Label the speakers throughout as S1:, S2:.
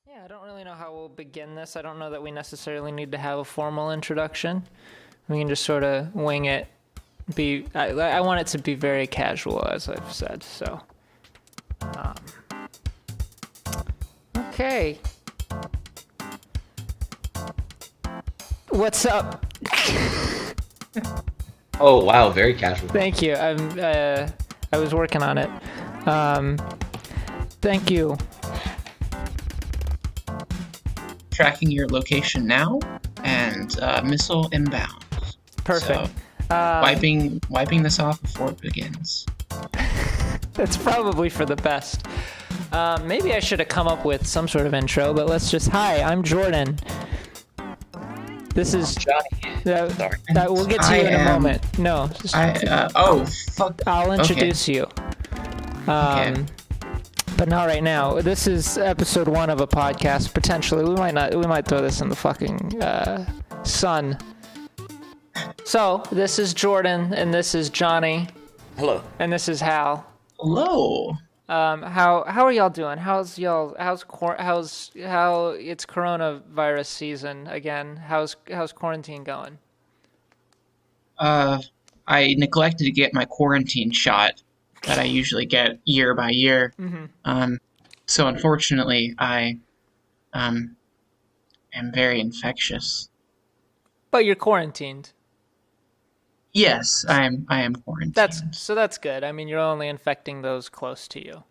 S1: Yeah, I don't really know how we'll begin this. I don't know that we necessarily need to have a formal introduction. We can just sort of wing it. I want it to be very casual, as I've said. So, okay. What's up?
S2: Oh wow, very casual.
S1: Thank you. I was working on it. Thank you.
S3: Tracking your location now, and missile inbound.
S1: Perfect.
S3: So, wiping this off before it begins.
S1: That's probably for the best. Maybe I should have come up with some sort of intro, but let's just. Hi, I'm Jordan. This is
S2: Johnny.
S1: That we'll get to you in a moment. No.
S3: Fuck.
S1: I'll introduce you.
S3: Okay.
S1: But not right now. This is episode 1 of a podcast. Potentially, we might throw this in the fucking sun. So this is Jordan, and this is Johnny.
S2: Hello.
S1: And this is Hal.
S3: Hello.
S1: How are y'all doing? How it's coronavirus season again? How's quarantine going?
S3: I neglected to get my quarantine shot that I usually get year by year.
S1: Mm-hmm.
S3: So unfortunately, I am very infectious.
S1: But you're quarantined.
S3: Yes, I am quarantined.
S1: That's good. I mean, you're only infecting those close to you,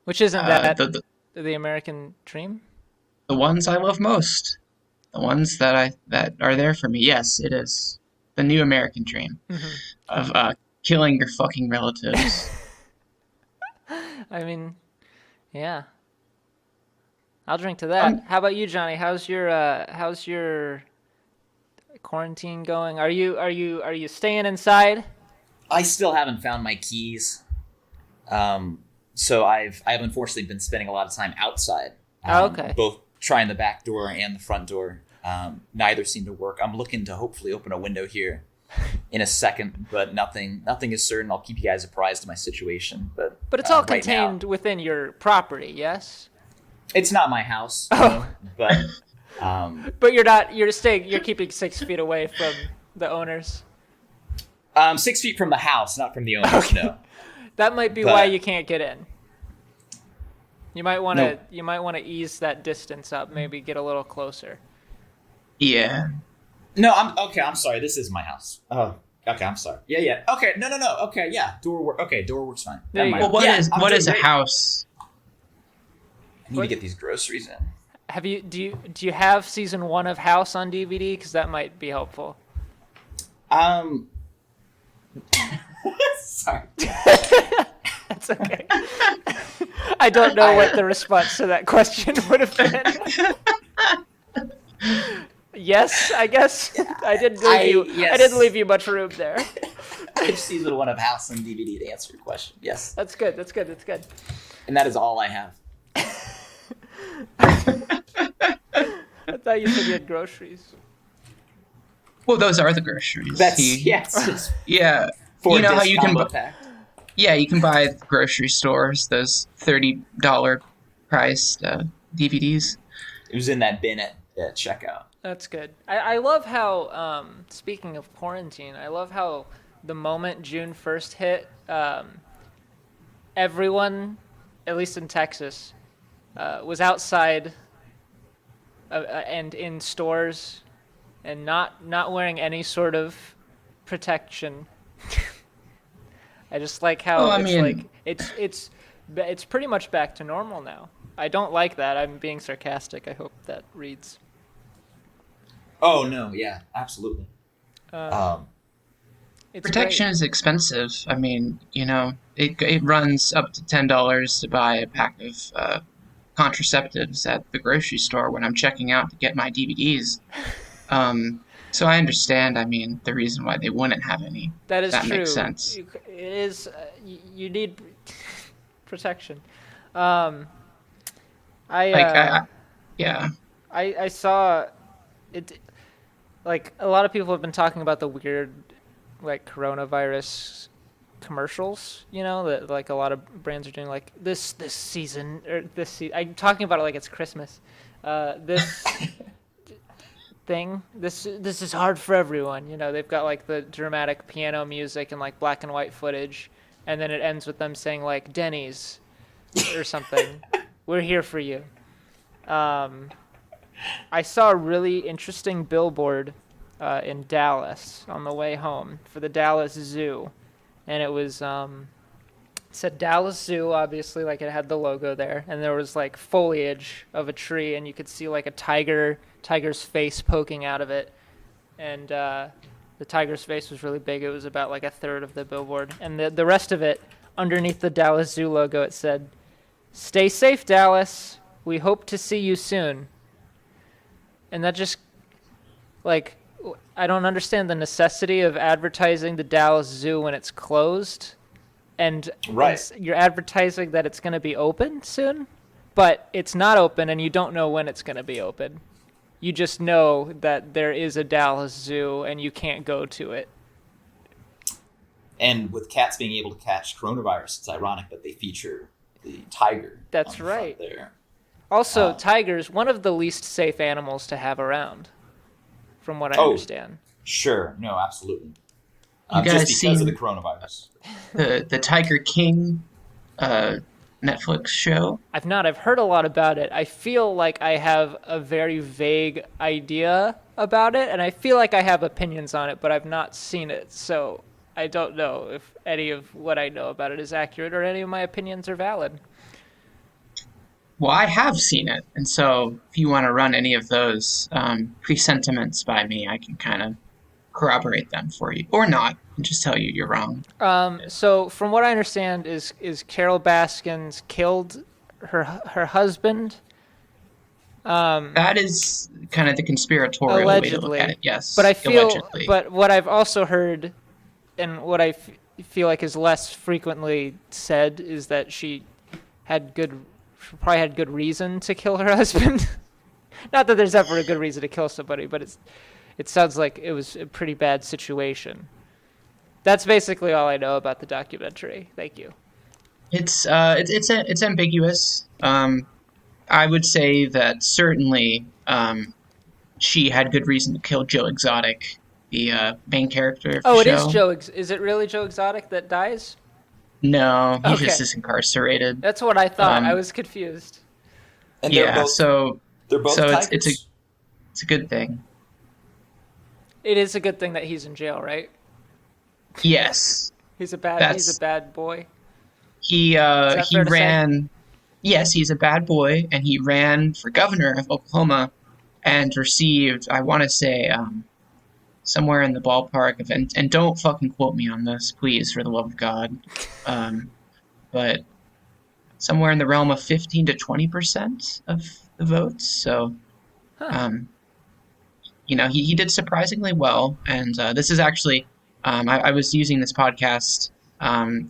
S1: which isn't that the American dream?
S3: The ones I love most, the ones that are there for me. Yes, it is the new American dream of killing your fucking relatives.
S1: I mean, yeah. I'll drink to that. How about you, Johnny? How's your quarantine going? Are you staying inside?
S2: I still haven't found my keys. So I've unfortunately been spending a lot of time outside.
S1: Okay.
S2: Both trying the back door and the front door. Neither seem to work. I'm looking to hopefully open a window here in a second, but nothing is certain. I'll keep you guys apprised of my situation. But
S1: it's all
S2: right
S1: contained within your property, yes?
S2: It's not my house.
S1: Oh.
S2: But
S1: but you're keeping 6 feet away from the owners.
S2: 6 feet from the house, not from the owners. Okay. No.
S1: That might be why you can't get in. You might want to ease that distance up. Maybe get a little closer.
S3: Yeah.
S2: No, I'm sorry. This is my house. Oh, okay. I'm sorry. Yeah. Okay. No. Okay. Yeah. Door works fine.
S3: Well, what is a house?
S2: I need to get these groceries in.
S1: Do you have season 1 of House on DVD? Because that might be helpful.
S2: Sorry.
S1: That's okay. I don't know what the response to that question would have been. Yes, I guess. I didn't leave you much room there.
S2: I've season 1 of House on DVD to answer your question. Yes.
S1: That's good.
S2: And that is all I have.
S1: I thought you said you had groceries.
S3: Well, those are the groceries.
S2: Yes.
S3: Yeah.
S2: For
S3: you know how you can
S2: pack.
S3: Yeah, you can buy at the grocery stores those $30 priced DVDs.
S2: It was in that bin at checkout.
S1: That's good. I love how, speaking of quarantine, I love how the moment June 1st hit, everyone, at least in Texas, was outside and in stores and not wearing any sort of protection. I just like how it's pretty much back to normal now. I don't like that. I'm being sarcastic. I hope that reads.
S2: Oh no, yeah, absolutely.
S3: Protection is expensive. I mean, it runs up to $10 to buy a pack of contraceptives at the grocery store when I'm checking out to get my DVDs. So I understand, the reason why they wouldn't have any.
S1: That is true.
S3: That makes sense.
S1: It is, you need protection. I saw it, like, a lot of people have been talking about the weird, like, coronavirus commercials, that like a lot of brands are doing, like this season or this season. I'm talking about it like it's Christmas. This thing, this is hard for everyone. They've got like the dramatic piano music and like black and white footage, and then it ends with them saying like Denny's or something. We're here for you. I saw a really interesting billboard in Dallas on the way home for the Dallas Zoo, and it was it said Dallas Zoo, obviously, like it had the logo there, and there was like foliage of a tree, and you could see like a tiger's face poking out of it, and the tiger's face was really big. It was about like a third of the billboard, and the rest of it, underneath the Dallas Zoo logo, it said, "Stay safe, Dallas. We hope to see you soon." And that just, like, I don't understand the necessity of advertising the Dallas Zoo when it's closed. And you're advertising that it's going to be open soon, but it's not open, and you don't know when it's going to be open. You just know that there is a Dallas Zoo, and you can't go to it.
S2: And with cats being able to catch coronavirus, it's ironic that they feature the tiger.
S1: That's right.
S2: There.
S1: Also, tigers, one of the least safe animals to have around, from what I understand.
S2: Sure. No, absolutely.
S3: You guys
S2: just because of the coronavirus.
S3: The Tiger King Netflix show?
S1: I've not. I've heard a lot about it. I feel like I have a very vague idea about it, and I feel like I have opinions on it, but I've not seen it, so I don't know if any of what I know about it is accurate or any of my opinions are valid.
S3: Well, I have seen it, and so if you want to run any of those presentiments by me, I can kind of corroborate them for you, or not, and just tell you you're wrong.
S1: So from what I understand is Carol Baskins killed her husband?
S3: That is kind of the conspiratorial way to look at it, yes.
S1: But I feel,
S3: allegedly.
S1: But what I've also heard, and what I feel like is less frequently said, is that she probably had good reason to kill her husband. Not that there's ever a good reason to kill somebody, but it sounds like it was a pretty bad situation. That's basically all I know about the documentary. Thank you.
S3: It's ambiguous. I would say that certainly she had good reason to kill Joe Exotic, the main character of the show.
S1: It is Joe. Is it really Joe Exotic that dies?
S3: No, he just is incarcerated.
S1: That's what I thought. I was confused.
S2: And
S3: they're
S2: both tigers.
S3: It's a good thing.
S1: It is a good thing that he's in jail, right?
S3: Yes.
S1: He's a bad boy.
S3: He ran. Yes, he's a bad boy, and he ran for governor of Oklahoma, and received, I want to say, somewhere in the ballpark of, and don't fucking quote me on this, please, for the love of God, but somewhere in the realm of 15 to 20% of the votes. So, he did surprisingly well, and this is actually, I was using this podcast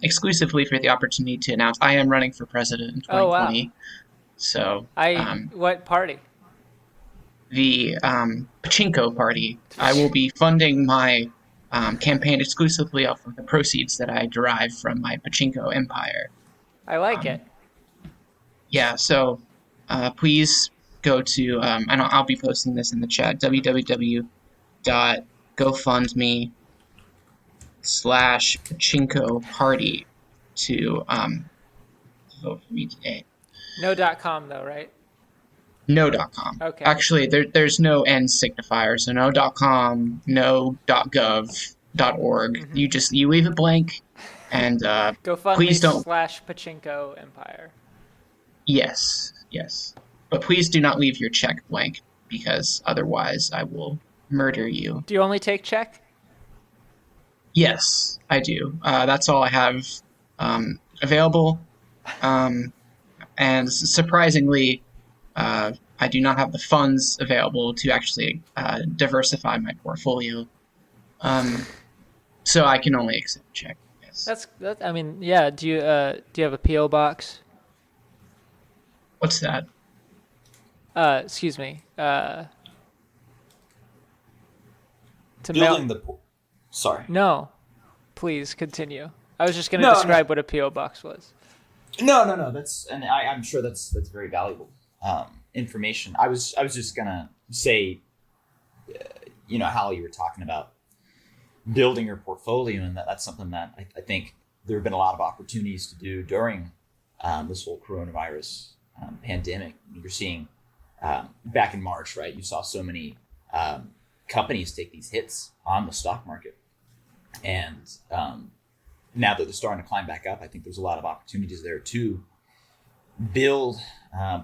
S3: exclusively for the opportunity to announce I am running for president in 2020.
S1: Wow.
S3: So,
S1: what party?
S3: The Pachinko party. I will be funding my campaign exclusively off of the proceeds that I derive from my Pachinko empire.
S1: I like it.
S3: Yeah, so please go to, and I'll be posting this in the chat, www.gofundme/Pachinko party to vote for me today.
S1: No.com though, right?
S3: No.com.
S1: Okay.
S3: Actually, there's no N signifier, so no.com, no.gov, .org. Mm-hmm. You leave it blank, and please don't.
S1: GoFundMe/Pachinko Empire.
S3: Yes. But please do not leave your check blank, because otherwise I will murder you.
S1: Do you only take check?
S3: Yes, I do. That's all I have available. And surprisingly, I do not have the funds available to actually diversify my portfolio. So I can only accept check. Yes.
S1: I mean, yeah. Do you have a PO box?
S3: What's that?
S1: Excuse me.
S2: Sorry.
S1: No, please continue. I was just going to
S2: No,
S1: describe what a PO box was.
S2: No. I'm sure that's very valuable information. I was just gonna say, Hal, you were talking about building your portfolio, and that's something that I think there have been a lot of opportunities to do during this whole coronavirus pandemic. You're seeing back in March, right? You saw so many companies take these hits on the stock market, and now that they're starting to climb back up, I think there's a lot of opportunities there to build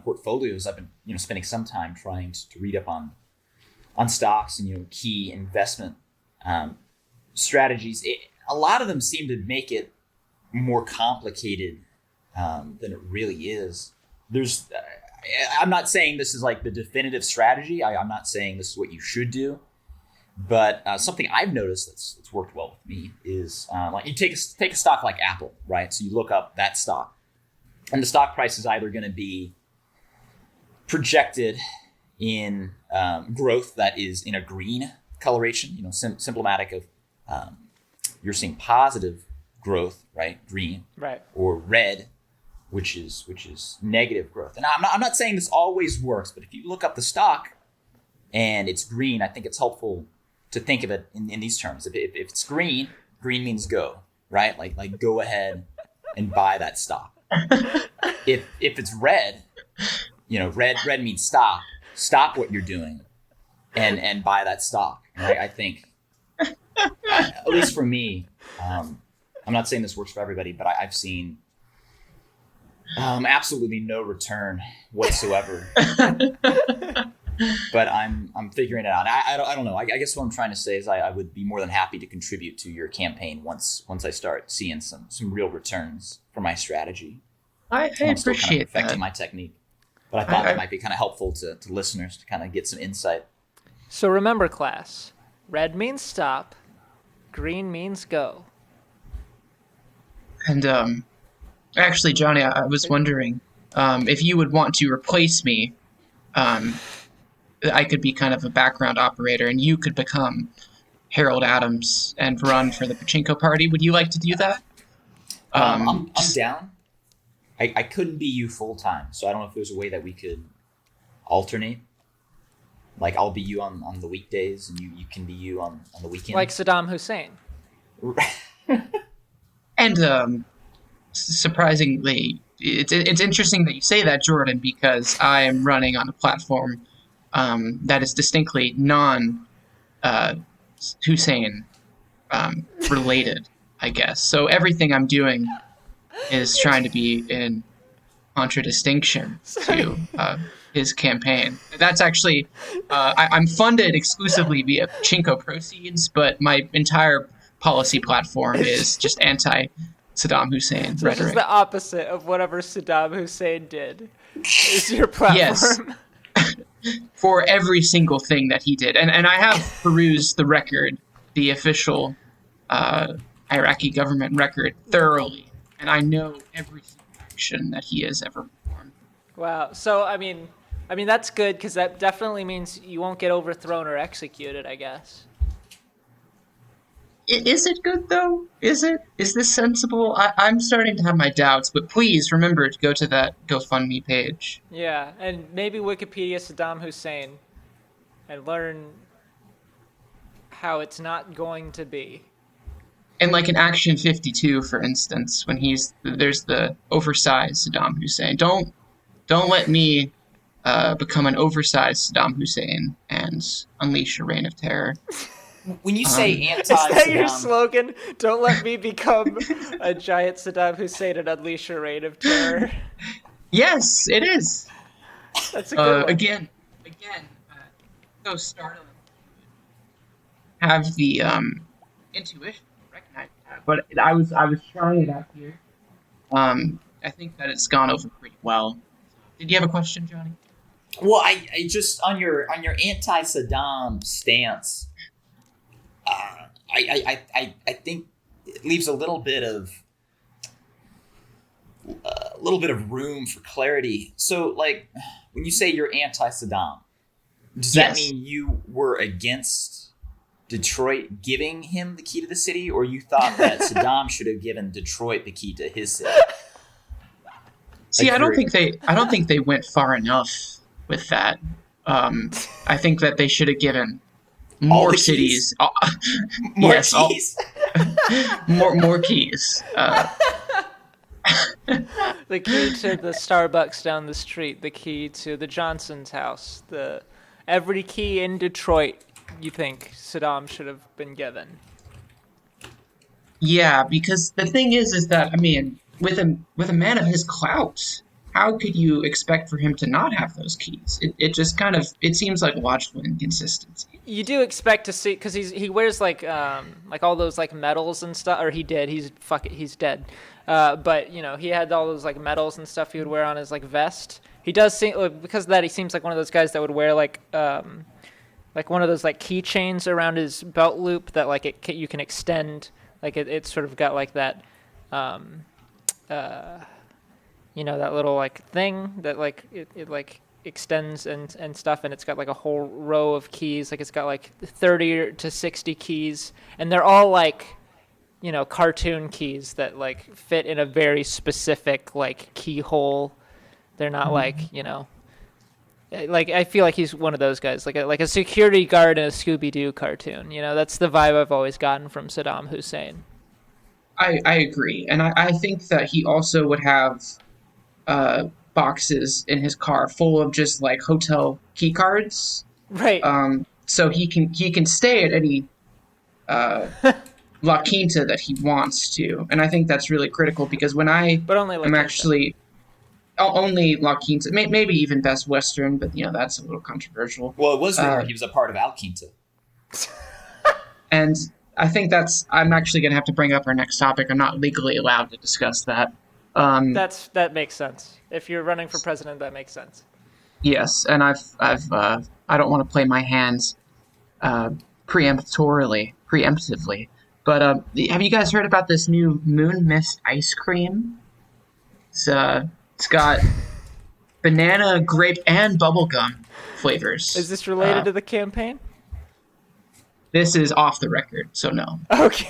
S2: portfolios. I've been spending some time trying to read up on stocks and key investment strategies. A lot of them seem to make it more complicated than it really is. I'm not saying this is like the definitive strategy. I'm not saying this is what you should do. But something I've noticed that's worked well with me is like you take a stock like Apple, right? So you look up that stock, and the stock price is either going to be projected in growth that is in a green coloration, symptomatic of you're seeing positive growth, right? Green,
S1: right? Or
S2: red, which is negative growth. And I'm not saying this always works, but if you look up the stock and it's green, I think it's helpful to think of it in these terms. If it's green means go, right? Like go ahead and buy that stock. If it's red, red means stop what you're doing and buy that stock. Right? I think, at least for me, I'm not saying this works for everybody, but I've seen absolutely no return whatsoever. But I'm figuring it out. I don't know. I guess what I'm trying to say is I would be more than happy to contribute to your campaign once I start seeing some real returns for my strategy.
S3: I appreciate that.
S2: Perfecting my technique. But I thought that might be kind of helpful to listeners to kind of get some insight.
S1: So remember, class, red means stop, green means go.
S3: And actually, Johnny, I was wondering if you would want to replace me. I could be kind of a background operator, and you could become Harold Adams and run for the Pachinko party. Would you like to do that?
S2: I'm down. I couldn't be you full time, so I don't know if there's a way that we could alternate. Like I'll be you on the weekdays, and you can be you on the weekend.
S1: Like Saddam Hussein.
S3: And surprisingly, it's interesting that you say that, Jordan, because I am running on a platform that is distinctly non-Hussein related, I guess. So everything I'm doing is trying to be in contradistinction to his campaign. That's actually, I'm funded exclusively via Pachinko proceeds, but my entire policy platform is just anti-Saddam Hussein
S1: So
S3: rhetoric.
S1: this is the opposite of whatever Saddam Hussein did. Is your platform?
S3: Yes. For every single thing that he did. And I have perused the record, the official Iraqi government record, thoroughly. And I know every single action that he has ever performed.
S1: Wow. So, I mean that's good because that definitely means you won't get overthrown or executed, I guess.
S3: Is it good, though? Is it? Is this sensible? I'm starting to have my doubts, but please remember to go to that GoFundMe page.
S1: Yeah, and maybe Wikipedia Saddam Hussein and learn how it's not going to be.
S3: And like in Action 52, for instance, when there's the oversized Saddam Hussein. Don't let me become an oversized Saddam Hussein and unleash a reign of terror.
S2: When you say anti-Saddam...
S1: Is that your slogan? Don't let me become a giant Saddam Hussein and unleash a reign of terror.
S3: Yes, it is.
S1: That's a good one.
S3: Again, so startling. Have the intuition to recognize that, but I was trying it out here. I think that it's gone over pretty well. Did you have a question, Johnny?
S2: Well, I just on your anti-Saddam stance. I think it leaves a little bit of room for clarity. So, like, when you say you're anti-Saddam, does that mean you were against Detroit giving him the key to the city, or you thought that Saddam should have given Detroit the key to his city?
S3: See, I don't think they went far enough with that. I think that they should have given more cities.
S2: More
S3: yes,
S2: keys.
S3: more keys.
S1: The key to the Starbucks down the street, the key to the Johnson's house, every key in Detroit. You think Saddam should have been given?
S3: Yeah, because the thing is that, I mean, with a man of his clout, how could you expect for him to not have those keys? It just kind of, it seems like logical inconsistency.
S1: You do expect to see, because he wears like all those like medals and stuff, or he did. He's dead. But you know, he had all those like medals and stuff he would wear on his like vest. He does seem, because of that, he seems like one of those guys that would wear like one of those like keychains around his belt loop that like you can extend. Like it's sort of got like that, you know, that little like thing that like it like extends and stuff, and it's got like a whole row of keys. Like it's got like 30 to 60 keys, and they're all like, you know, cartoon keys that like fit in a very specific like keyhole. They're not like, you know, like I feel like he's one of those guys, like a security guard in a Scooby-Doo cartoon. You know, that's the vibe I've always gotten from Saddam Hussein.
S3: I agree, and I think that he also would have boxes in his car full of just like hotel key cards,
S1: right?
S3: So he can stay at any La Quinta that he wants to, and I think that's really critical because when
S1: but only La
S3: I'm
S1: Quinta.
S3: actually only La Quinta, maybe even Best Western, but you know that's a little controversial.
S2: Well, it was rumor he was a part of Al Quinta.
S3: And I think I'm actually going to have to bring up our next topic. I'm not legally allowed to discuss that.
S1: That makes sense. If you're running for president, that makes sense.
S3: Yes, and I don't want to play my hands preemptively. But have you guys heard about this new Moon Mist ice cream? It's got banana, grape, and bubblegum flavors.
S1: Is this related to the campaign?
S3: This is off the record, so no.
S1: Okay.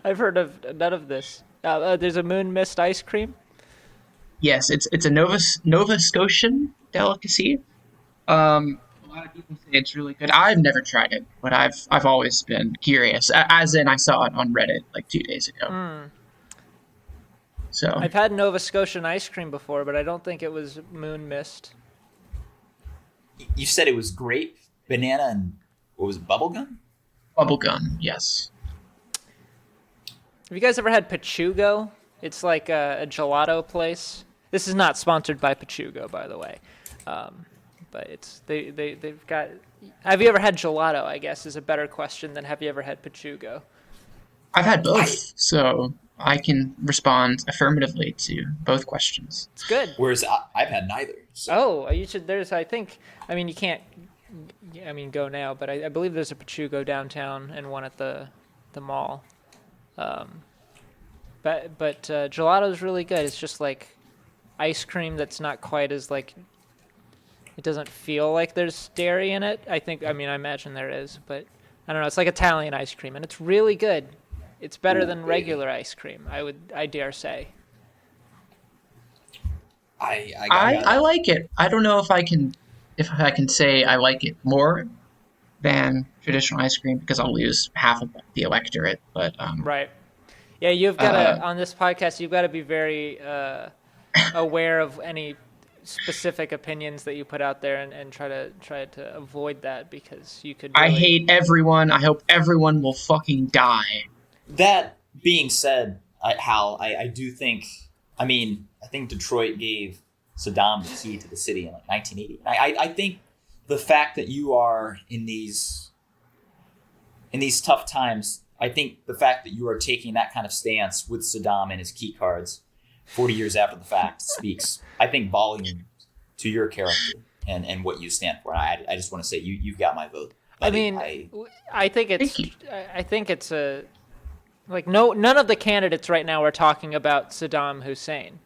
S1: I've heard of none of this. There's a Moon Mist ice cream?
S3: Yes, it's a Nova Scotian delicacy. A lot of people say it's really good. I've never tried it, but I've always been curious. As in, I saw it on Reddit like 2 days ago. So
S1: I've had Nova Scotian ice cream before, but I don't think it was Moon Mist.
S2: You said it was grape, banana, and what was it, bubblegum?
S3: Bubblegum, yes.
S1: Have you guys ever had Pachugo? It's like a gelato place. This is not sponsored by Pachugo, by the way. But they've got. Have you ever had gelato? I guess is a better question than have you ever had Pachugo.
S3: I've had both, so I can respond affirmatively to both questions.
S1: It's good.
S2: Whereas I've had neither. So.
S1: Oh, you should. I think. I mean, you can't. I mean, go now, but I believe there's a Pachugo downtown and one at the mall. But gelato is really good. It's just like ice cream that's not quite as like. It doesn't feel like there's dairy in it. I imagine there is, but I don't know. It's like Italian ice cream, and it's really good. It's better than regular ice cream. I dare say.
S3: I like it. I don't know if I can say I like it more than traditional ice cream because I'll lose half of the electorate. But
S1: right, yeah, you've got to on this podcast. You've got to be very aware of any specific opinions that you put out there and try to avoid that because you could. Really...
S3: I hate everyone. I hope everyone will fucking die.
S2: That being said, Hal, I do think. I mean, I think Detroit gave Saddam the key to the city in like 1980. I think the fact that you are in these tough times, I think the fact that you are taking that kind of stance with Saddam and his key cards 40 years after the fact speaks, I think, volume to your character and what you stand for. I just want to say you've got my vote.
S1: I think it's a like none of the candidates right now are talking about Saddam Hussein.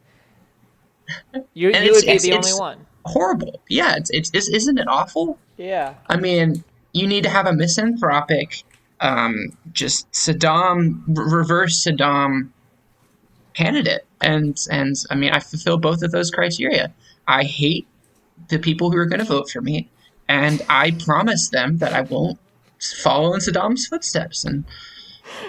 S1: You would be the only one.
S3: Horrible. Yeah, it's isn't it awful?
S1: Yeah.
S3: I mean, you need to have a misanthropic, just reverse Saddam candidate. And I mean, I fulfill both of those criteria. I hate the people who are going to vote for me, and I promise them that I won't follow in Saddam's footsteps. And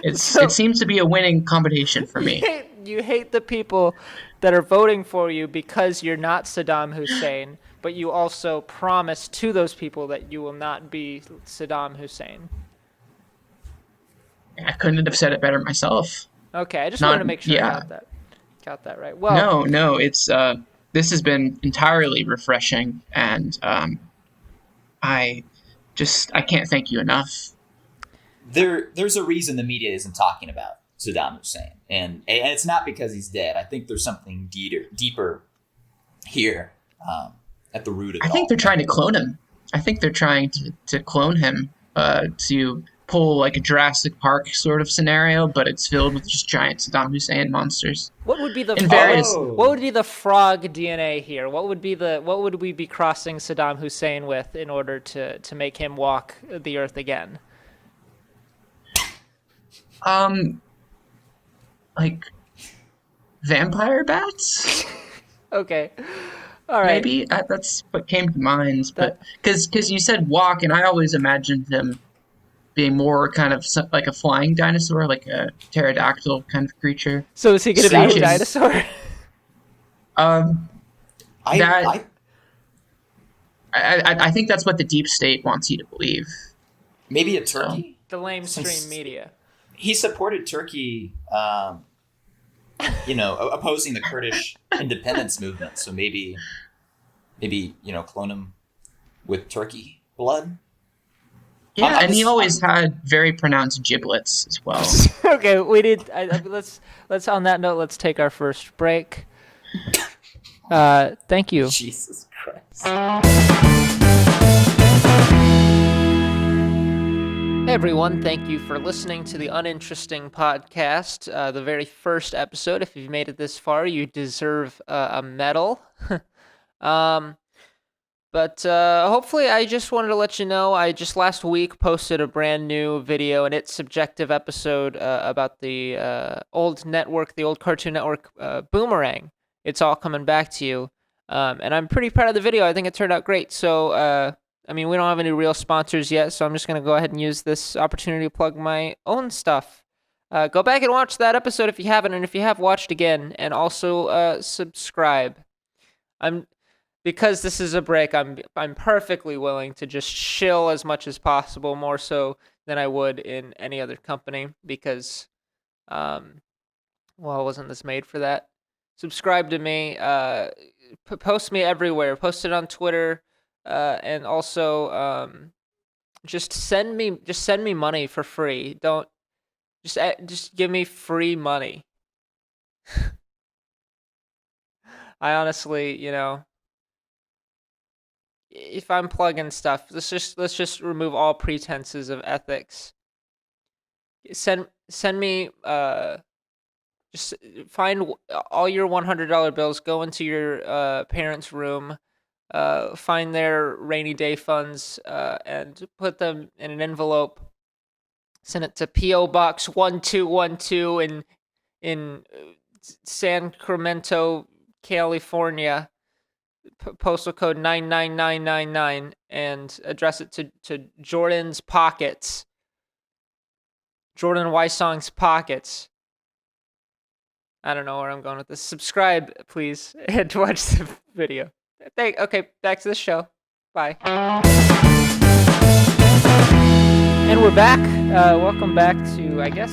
S3: it seems to be a winning combination for me.
S1: You hate the people that are voting for you because you're not Saddam Hussein, but you also promise to those people that you will not be Saddam Hussein.
S3: I couldn't have said it better myself.
S1: Okay, I just wanted to make sure I got that right. Well,
S3: no, it's this has been entirely refreshing, and I can't thank you enough.
S2: There's a reason the media isn't talking about Saddam Hussein, and it's not because he's dead. I think there's something deeper here at the root of it.
S3: I think they're trying to clone him. I think they're trying to clone him to pull like a Jurassic Park sort of scenario, but it's filled with just giant Saddam Hussein monsters.
S1: What would be the
S2: What
S1: would be the frog DNA here? What would we be crossing Saddam Hussein with in order to make him walk the earth again?
S3: Like vampire bats?
S1: Okay. All right.
S3: Maybe that's what came to mind, but because you said walk, and I always imagined him being more kind of like a flying dinosaur, like a pterodactyl kind of creature.
S1: So is he going to be a dinosaur?
S3: I think that's what the deep state wants you to believe.
S2: Maybe a turkey?
S1: The lamestream media.
S2: He supported Turkey, opposing the Kurdish independence movement. So maybe, clone him with turkey blood.
S3: Yeah, and he always had very pronounced giblets as well.
S1: Okay, we need. Let's on that note. Let's take our first break. Thank you.
S2: Jesus Christ.
S1: Hey everyone, thank you for listening to the Uninteresting Podcast, the very first episode. If you've made it this far, you deserve a medal. But hopefully I just wanted to let you know, I just last week posted a brand new video, and it's subjective episode about the old Cartoon Network, Boomerang. It's all coming back to you. And I'm pretty proud of the video. I think it turned out great. So, we don't have any real sponsors yet, so I'm just going to go ahead and use this opportunity to plug my own stuff. Go back and watch that episode if you haven't, and if you have, watched again, and also subscribe. Because this is a break, I'm perfectly willing to just shill as much as possible, more so than I would in any other company, because, wasn't this made for that? Subscribe to me, post me everywhere, post it on Twitter, and also just send me money for free. Don't just give me free money. I honestly, if I'm plugging stuff, let's just remove all pretenses of ethics. Send me just find all your $100 bills, go into your parents' room, find their rainy day funds, and put them in an envelope. Send it to P.O. Box 1212 in Sacramento, California. Postal code 99999, and address it to Jordan's Pockets. Jordan Wysong's Pockets. I don't know where I'm going with this. Subscribe, please, and watch the video. Okay, back to the show. Bye. And we're back. Welcome back to, I guess,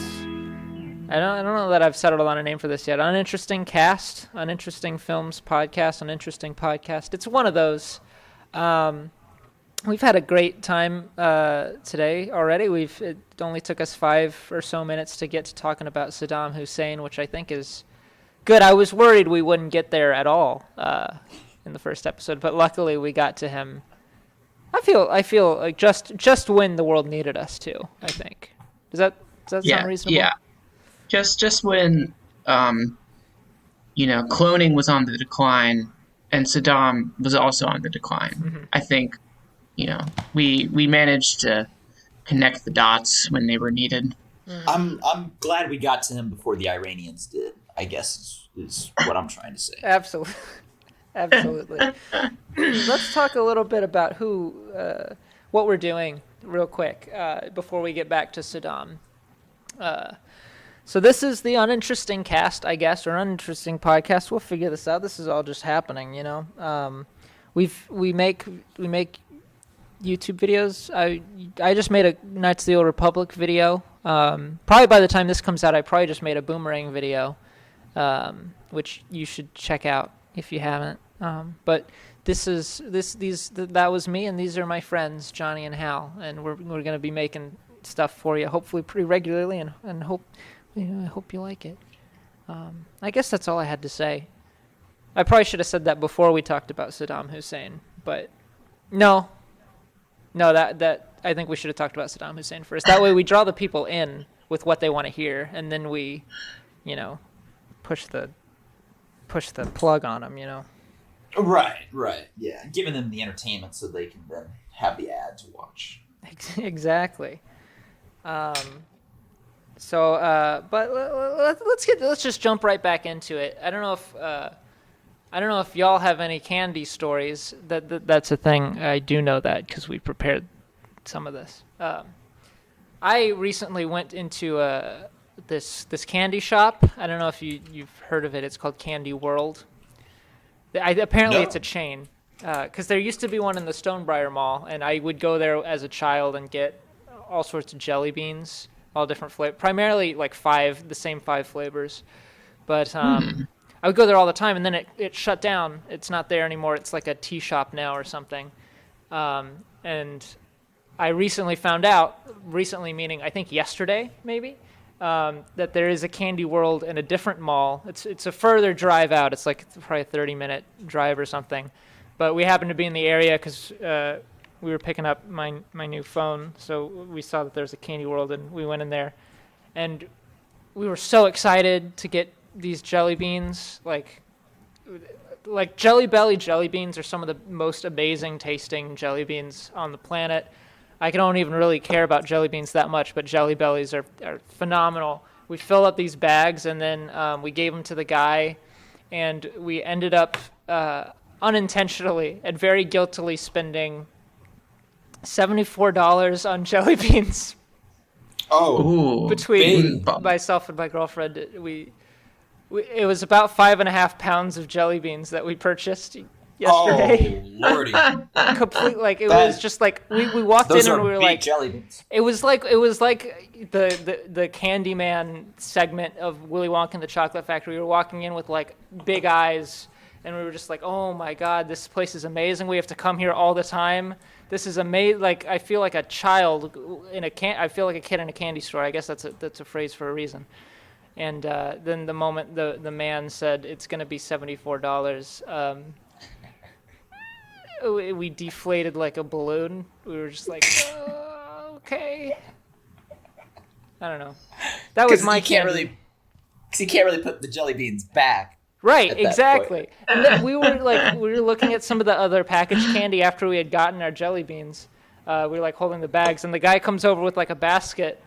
S1: I don't know that I've settled on a name for this yet. Uninteresting Cast, Uninteresting Films Podcast, Uninteresting Podcast. It's one of those. We've had a great time today already. It only took us 5 or so minutes to get to talking about Saddam Hussein, which I think is good. I was worried we wouldn't get there at all in the first episode, but luckily we got to him. I feel like just when the world needed us to, I think. Does that sound reasonable?
S3: Yeah. Just when, cloning was on the decline and Saddam was also on the decline. Mm-hmm. I think we managed to connect the dots when they were needed.
S2: I'm glad we got to him before the Iranians did, I guess is what I'm trying to say.
S1: Absolutely. Absolutely. Let's talk a little bit about what we're doing real quick before we get back to Saddam. So this is the Uninteresting Cast, I guess, or Uninteresting Podcast. We'll figure this out. This is all just happening, We make YouTube videos. I just made a Knights of the Old Republic video. Probably by the time this comes out, I probably just made a Boomerang video, which you should check out if you haven't. But that was me, and these are my friends, Johnny and Hal, and we're going to be making stuff for you, hopefully pretty regularly, and I hope you like it. I guess that's all I had to say. I probably should have said that before we talked about Saddam Hussein, but no, that I think we should have talked about Saddam Hussein first. That way we draw the people in with what they want to hear, and then we, push the plug on them,
S2: Right. Yeah, giving them the entertainment so they can then have the ad to watch.
S1: Exactly. But let's just jump right back into it. I don't know if y'all have any candy stories. That's a thing. I do know that because we prepared some of this. I recently went into this candy shop. I don't know if you've heard of it. It's called Candy World. Apparently, It's a chain. Because there used to be one in the Stonebriar Mall, and I would go there as a child and get all sorts of jelly beans, all different flavors, primarily like the same 5 flavors. But I would go there all the time, and then it shut down. It's not there anymore. It's like a tea shop now or something. And I recently found out, meaning I think yesterday maybe, that there is a Candy World in a different mall. It's a further drive out. It's like probably a 30-minute drive or something. But we happened to be in the area because we were picking up my new phone, so we saw that there was a Candy World, and we went in there. And we were so excited to get these jelly beans. Like Jelly Belly jelly beans are some of the most amazing tasting jelly beans on the planet. I don't even really care about jelly beans that much, but Jelly Bellies are phenomenal. We fill up these bags, and then we gave them to the guy, and we ended up unintentionally and very guiltily spending $74 on jelly beans.
S2: Oh,
S1: between myself and my girlfriend, it was about 5.5 pounds of jelly beans that we purchased yesterday.
S2: Oh, lordy!
S1: Complete, was just like we walked in and we were like,
S2: jelly beans.
S1: It was like the Candyman segment of Willy Wonka and the Chocolate Factory. We were walking in with like big eyes, and we were just like, oh my God, this place is amazing. We have to come here all the time. This is amazing. Like, I feel like a child I feel like a kid in a candy store. I guess that's a phrase for a reason. And then the moment the man said it's going to be $74, we deflated like a balloon. We were just like, okay. I don't know. That was my candy.
S2: Because you can't really put the jelly beans back.
S1: Right, exactly. And then we were looking at some of the other packaged candy after we had gotten our jelly beans. We were like holding the bags, and the guy comes over with like a basket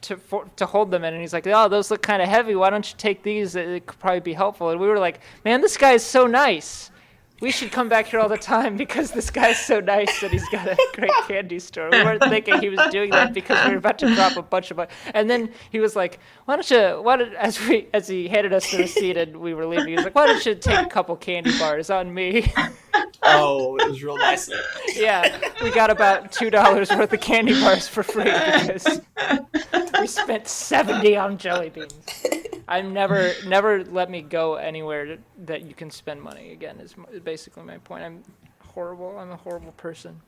S1: to hold them in, and he's like, "Oh, those look kind of heavy. Why don't you take these? It could probably be helpful." And we were like, "Man, this guy is so nice. We should come back here all the time because this guy's so nice and he's got a great candy store." We weren't thinking he was doing that because we were about to drop a bunch of money. And then he was like, as he handed us the receipt and we were leaving, he was like, "Why don't you take a couple candy bars on me?"
S2: Oh, it was real nice.
S1: Yeah, we got about $2 worth of candy bars for free because we spent $70 on jelly beans. I'm never let me go anywhere that you can spend money again is basically my point. I'm horrible. I'm a horrible person.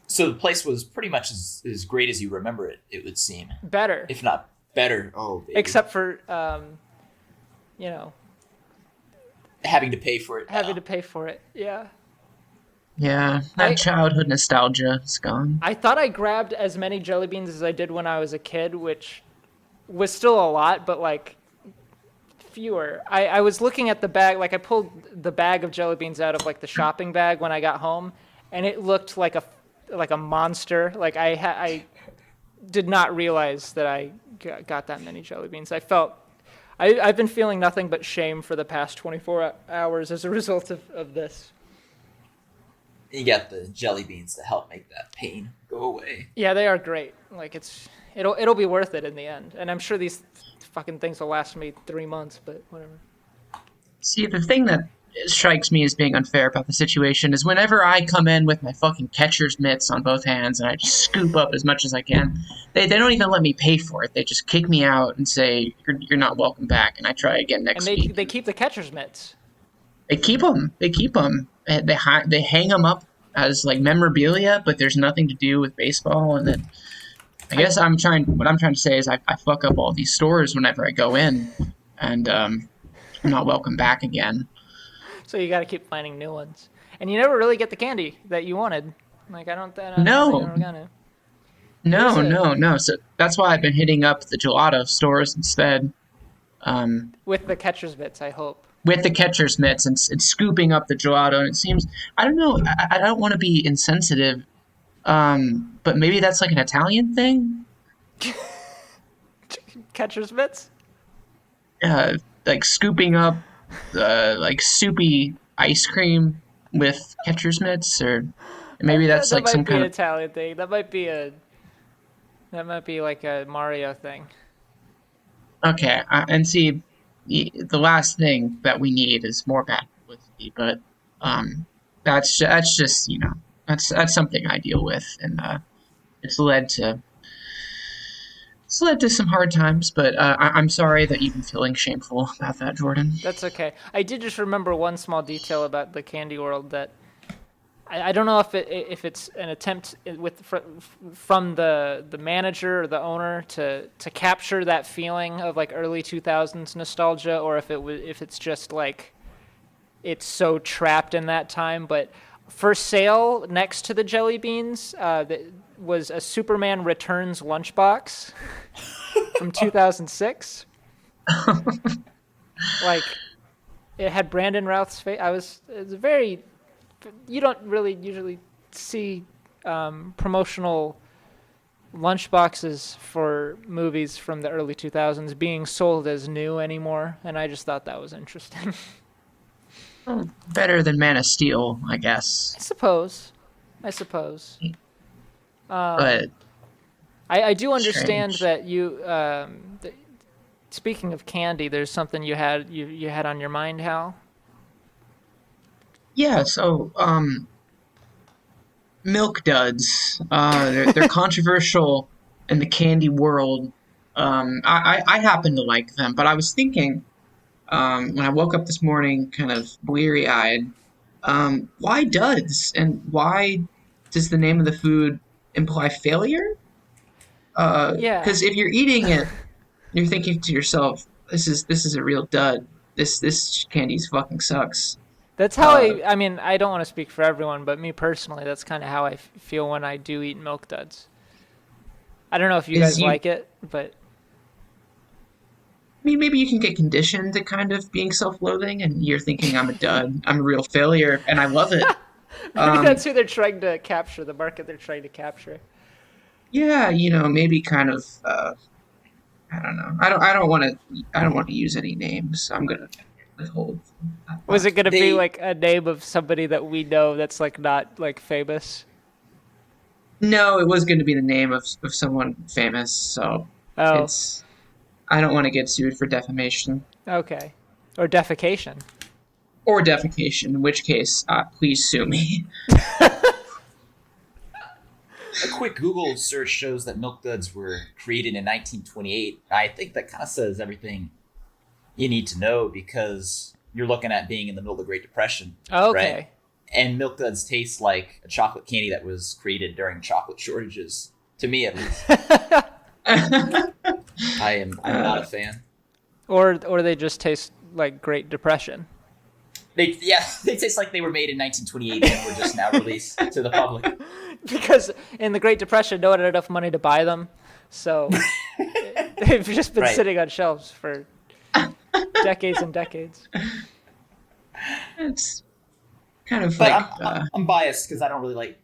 S2: So the place was pretty much as great as you remember it, it would seem.
S1: Better.
S2: If not better. Oh, baby.
S1: Except for,
S2: having to pay for it.
S1: Having to pay for it, yeah.
S3: Yeah, that childhood nostalgia is gone.
S1: I thought I grabbed as many jelly beans as I did when I was a kid, which was still a lot, but like fewer. I was looking at the bag, like I pulled the bag of jelly beans out of like the shopping bag when I got home, and it looked like like a monster. Like I did not realize that I got that many jelly beans. I've been feeling nothing but shame for the past 24 hours as a result of this.
S2: You got the jelly beans to help make that pain go away.
S1: Yeah, they are great. Like it'll be worth it in the end. And I'm sure these fucking things will last me 3 months, but whatever.
S3: See, the thing that strikes me as being unfair about the situation is whenever I come in with my fucking catcher's mitts on both hands and I just scoop up as much as I can, they don't even let me pay for it. They just kick me out and say, you're not welcome back, and I try again next week.
S1: And they keep the catcher's mitts.
S3: They keep them. And they hang them up as like memorabilia, but there's nothing to do with baseball. And then I guess what I'm trying to say is I fuck up all these stores whenever I go in, and I'm not welcome back again.
S1: So you got to keep finding new ones, and you never really get the candy that you wanted. Like I don't think
S3: No.
S1: you're gonna.
S3: No. So that's why I've been hitting up the gelato stores instead.
S1: With the catcher's mitts, I hope.
S3: With the catcher's mitts and scooping up the gelato, and it seems I don't know. I don't want to be insensitive, but maybe that's like an Italian thing.
S1: Catcher's mitts.
S3: Like scooping up, like soupy ice cream with catcher's mitts, or maybe that's
S1: that
S3: like some kind
S1: of
S3: of
S1: Italian thing. That might be like a Mario thing.
S3: Okay. And see, the last thing that we need is more bad publicity, but that's just that's something I deal with, and it's led to some hard times. But I'm sorry that you've been feeling shameful about that, Jordan.
S1: That's okay. I did just remember one small detail about the candy world that I don't know if it's an attempt from the manager or the owner to capture that feeling of like early 2000s nostalgia, or if it's just like it's so trapped in that time. But for sale next to the jelly beans was a Superman Returns lunchbox from 2006. Like it had Brandon Routh's face. It was very. You don't really usually see promotional lunchboxes for movies from the early 2000s being sold as new anymore, and I just thought that was interesting.
S3: Well, better than Man of Steel, I guess.
S1: I suppose.
S3: But
S1: I do understand
S3: strange.
S1: that you. Speaking of candy, there's something you had on your mind, Hal.
S3: Yeah, so Milk Duds, they're controversial in the candy world. I happen to like them, but I was thinking when I woke up this morning, kind of bleary-eyed, why duds, and why does the name of the food imply failure?
S1: Yeah.
S3: Because if you're eating it, you're thinking to yourself, "This is a real dud. This candy's fucking sucks."
S1: That's how I mean, I don't want to speak for everyone, but me personally, that's kind of how I feel when I do eat Milk Duds. I don't know if you guys like it, but...
S3: I mean, maybe you can get conditioned to kind of being self-loathing, and you're thinking, I'm a dud, I'm a real failure, and I love it.
S1: Maybe that's who they're trying to capture, the market they're trying to capture.
S3: Yeah, maybe kind of, I don't know. I don't want to use any names. I'm going to withhold.
S1: Was it going to be like a name of somebody that we know that's like not like famous?
S3: No, it was going to be the name of someone famous, so I don't want to get sued for defamation.
S1: Okay. Or defecation.
S3: Or defecation, in which case, please sue me.
S2: A quick Google search shows that Milk Duds were created in 1928. I think that kind of says everything you need to know, because you're looking at being in the middle of the Great Depression.
S1: Okay.
S2: Right? And Milk Duds taste like a chocolate candy that was created during chocolate shortages, to me at least. I'm not a fan.
S1: Or they just taste like Great Depression.
S2: They taste like they were made in 1928 and were just now released to the public.
S1: Because in the Great Depression, no one had enough money to buy them, so they've just been sitting on shelves for decades and decades.
S3: It's kind of
S2: but
S3: like...
S2: I'm biased because I don't really like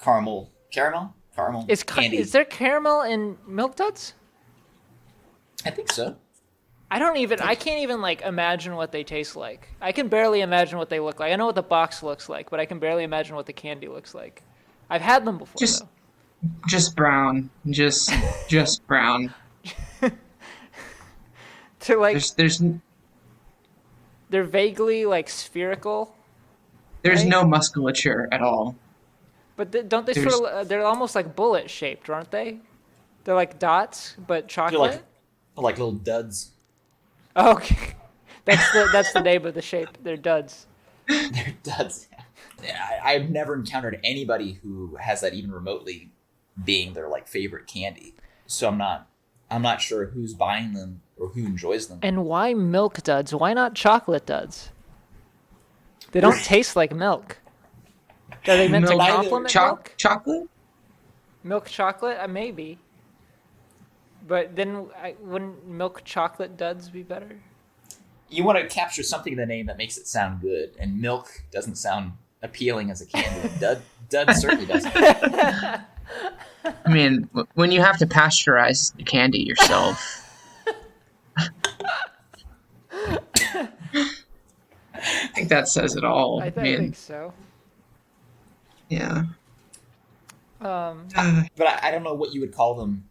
S2: caramel Caramel candy.
S1: Is there caramel in Milk Duds?
S2: I think so.
S1: I can't even like imagine what they taste like. I can barely imagine what they look like. I know what the box looks like, but I can barely imagine what the candy looks like. I've had them before though.
S3: Just brown. Just brown.
S1: To like
S3: There's
S1: they're vaguely like spherical.
S3: There's
S1: Right?
S3: no musculature at all.
S1: But don't they
S3: There's-
S1: sort of they're almost like bullet shaped, aren't they? They're like dots, but
S2: They're
S1: chocolate.
S2: like little duds.
S1: Okay. That's the name of the shape. They're duds.
S2: They're duds. Yeah, I've never encountered anybody who has that even remotely being their like favorite candy. So I'm not sure who's buying them or who enjoys them.
S1: And why milk duds? Why not chocolate duds? They don't taste like milk. Are they meant to
S3: Milk-
S1: complement milk?
S3: Chocolate?
S1: Milk chocolate? Maybe. But then wouldn't milk chocolate duds be better?
S2: You want to capture something in the name that makes it sound good, and milk doesn't sound appealing as a candy. Dud certainly doesn't.
S3: I mean, when you have to pasteurize the candy yourself. I think that says it all.
S1: I think so.
S3: Yeah.
S2: But I don't know what you would call them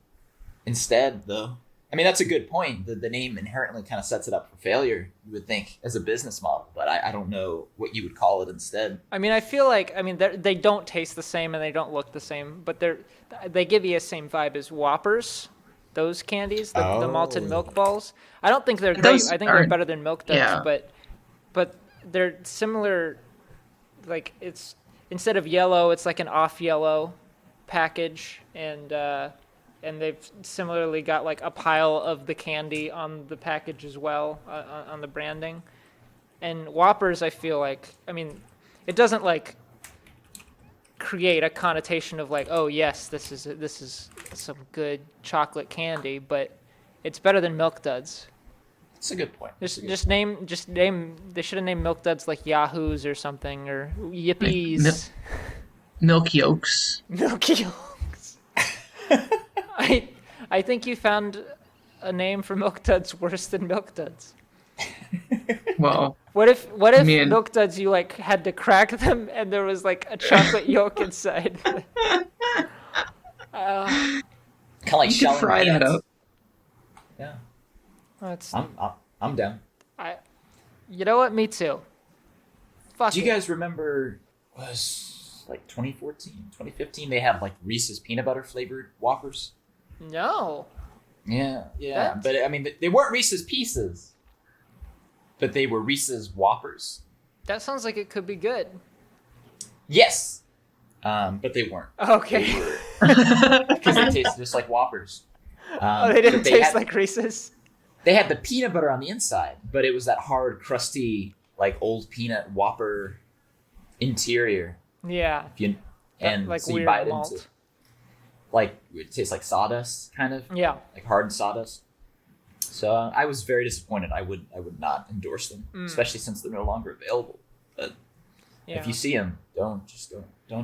S2: instead, though. I mean, that's a good point. The name inherently kind of sets it up for failure, you would think, as a business model. But I don't know what you would call it instead.
S1: I mean, I feel like they don't taste the same and they don't look the same, but they give you the same vibe as Whoppers, those candies, the malted milk balls. I don't think they're great.
S3: Those
S1: I think
S3: are-
S1: they're better than Milk Duds,
S3: yeah.
S1: but they're similar. Like it's instead of yellow, it's like an off yellow package, and they've similarly got like a pile of the candy on the package as well, on the branding. And Whoppers, I feel like, I mean, it doesn't like create a connotation of like, oh yes, this is some good chocolate candy, but it's better than Milk Duds.
S2: It's a good point.
S1: Just name. They should have named Milk Duds like Yahoos or something, or Yippies.
S3: Milk yolks.
S1: Milk Yolks. I think you found a name for Milk Duds worse than Milk Duds.
S3: Well,
S1: What if
S3: I mean-
S1: Milk Duds you like had to crack them and there was like a chocolate yolk inside?
S2: Kind of like
S3: you could
S2: shelling
S3: fry that
S2: peanuts.
S3: up.
S2: Yeah,
S1: That's
S2: I'm down.
S1: you know what? Me too. Fuck
S2: Do you
S1: it.
S2: guys remember? Was like 2014, 2015? They had like Reese's peanut butter flavored Whoppers.
S1: No.
S2: Yeah.
S1: That's-
S2: But I mean, they weren't Reese's Pieces, but they were Reese's Whoppers.
S1: That sounds like it could be good.
S2: Yes, but they weren't.
S1: Okay.
S2: Because they tasted just like Whoppers.
S1: Oh, they didn't
S2: but
S1: taste
S2: had,
S1: like Reese's.
S2: They had the peanut butter on the inside, but it was that hard, crusty, like old peanut Whopper interior.
S1: Yeah.
S2: And
S1: like
S2: so you
S1: weird
S2: bite
S1: malt.
S2: into, like it tastes like sawdust, kind of.
S1: Yeah.
S2: Like hardened sawdust. So I was very disappointed. I would not endorse them, especially since they're no longer available. But
S1: Yeah.
S2: if you see them, don't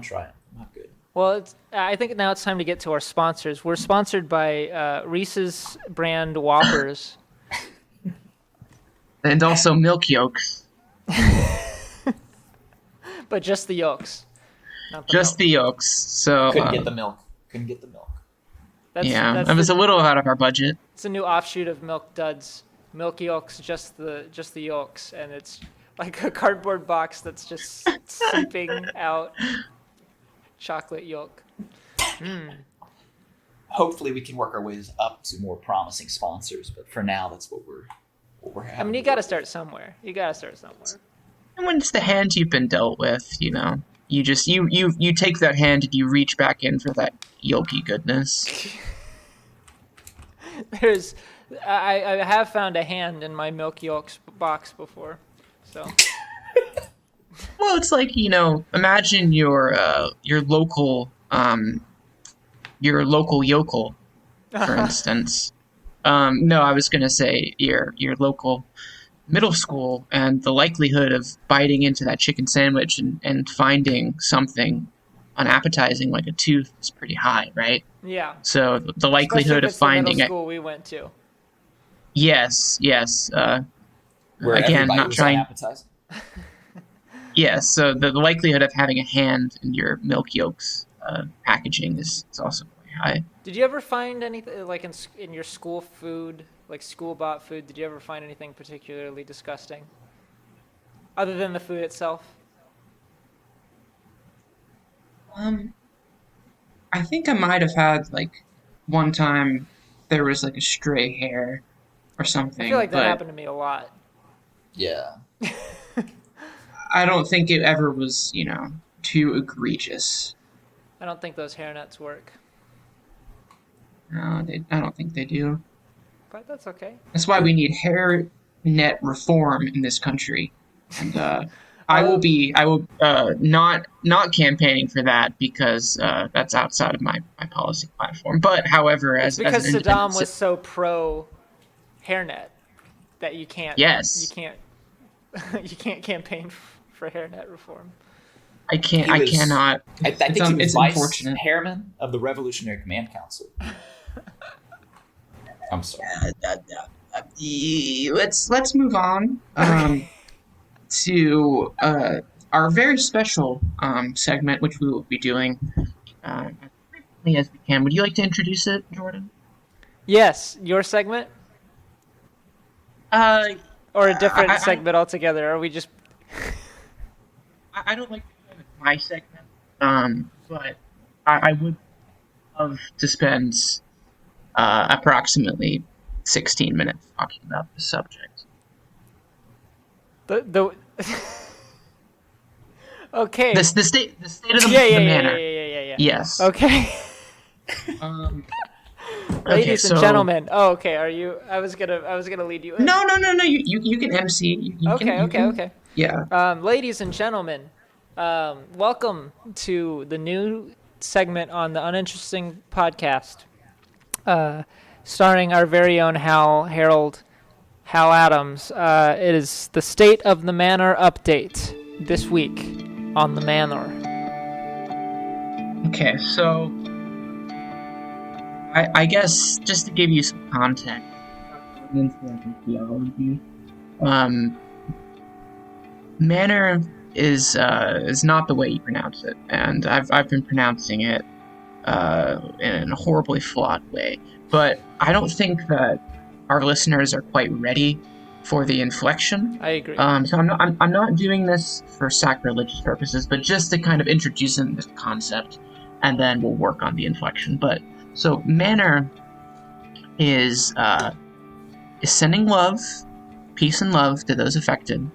S2: try it. Not good.
S1: Well, I think now it's time to get to our sponsors. We're sponsored by Reese's brand Whoppers.
S3: And also milk yolks.
S1: But just the yolks. Not the
S3: Just
S1: milk.
S3: the yolks. So
S2: Couldn't get the milk. Couldn't get the milk.
S3: yeah, it was a little out of our budget.
S1: It's a new offshoot of Milk Duds. Milk yolks, just the yolks, and it's like a cardboard box that's just seeping out chocolate yolk.
S2: Hopefully, we can work our ways up to more promising sponsors. But for now, that's what we're having.
S1: I mean, you got to start somewhere.
S3: And when it's the hand you've been dealt with, you know, you just you take that hand and you reach back in for that yolky goodness.
S1: I have found a hand in my milk yolks box before, so.
S3: Well, it's like, you know, imagine your local yokel, for instance. No, I was gonna say your local middle school, and the likelihood of biting into that chicken sandwich and finding something unappetizing like a tooth is pretty high, right?
S1: Yeah.
S3: So the
S1: Especially
S3: likelihood
S1: if
S3: of
S1: it's the
S3: finding
S1: middle
S3: it.
S1: school we went to.
S3: Yes.
S2: Where
S3: Again,
S2: everybody
S3: not
S2: was
S3: trying.
S2: unappetizing.
S3: Yes. So the likelihood of having a hand in your milk yolks packaging is also quite high.
S1: Did you ever find anything like in your school food, like school bought food? Did you ever find anything particularly disgusting, other than the food itself?
S3: I think I might have had like one time there was like a stray hair or
S1: I
S3: something,
S1: feel like that
S3: but
S1: happened to me a lot.
S2: Yeah.
S3: I don't think it ever was, too egregious.
S1: I don't think those hairnets work,
S3: No, I don't think they do.
S1: but that's okay.
S3: That's why we need hair net reform in this country. And I will not campaigning for that because that's outside of my policy platform. But however,
S1: It's
S3: as
S1: because
S3: an independent
S1: Saddam was so pro hairnet that you can't
S3: yes,
S1: you can't campaign for hairnet reform.
S3: I can't.
S2: He
S3: I
S2: was-
S3: cannot.
S2: I think he was
S3: It's
S2: vice
S3: unfortunate.
S2: chairman of the Revolutionary Command Council. I'm sorry.
S3: Let's move on to our very special segment, which we will be doing as frequently as we can. Would you like to introduce it, Jordan?
S1: Yes, your segment or a different
S3: I-
S1: segment altogether? Or are we just
S3: I don't like to call it my segment, but I would love to spend approximately 16 minutes talking about this subject.
S1: the okay?
S3: The state of the
S1: yeah,
S3: manor.
S1: yeah.
S3: Yes.
S1: Okay.
S3: Um,
S1: Ladies and
S3: so-
S1: gentlemen. Oh, okay. Are you? I was gonna lead you in.
S3: No. You can MC. You
S1: Okay.
S3: can,
S1: Okay.
S3: Yeah.
S1: Ladies and gentlemen, welcome to the new segment on the Uninteresting Podcast, starring our very own Hal Adams. It is the State of the Manor update this week on the Manor.
S3: Okay. So, I guess just to give you some context into theology, manor is not the way you pronounce it, and I've been pronouncing it in a horribly flawed way. But I don't think that our listeners are quite ready for the inflection.
S1: I agree.
S3: So I'm not doing this for sacrilegious purposes, but just to kind of introduce them to the concept, and then we'll work on the inflection. But so manor is sending love, peace and love to those affected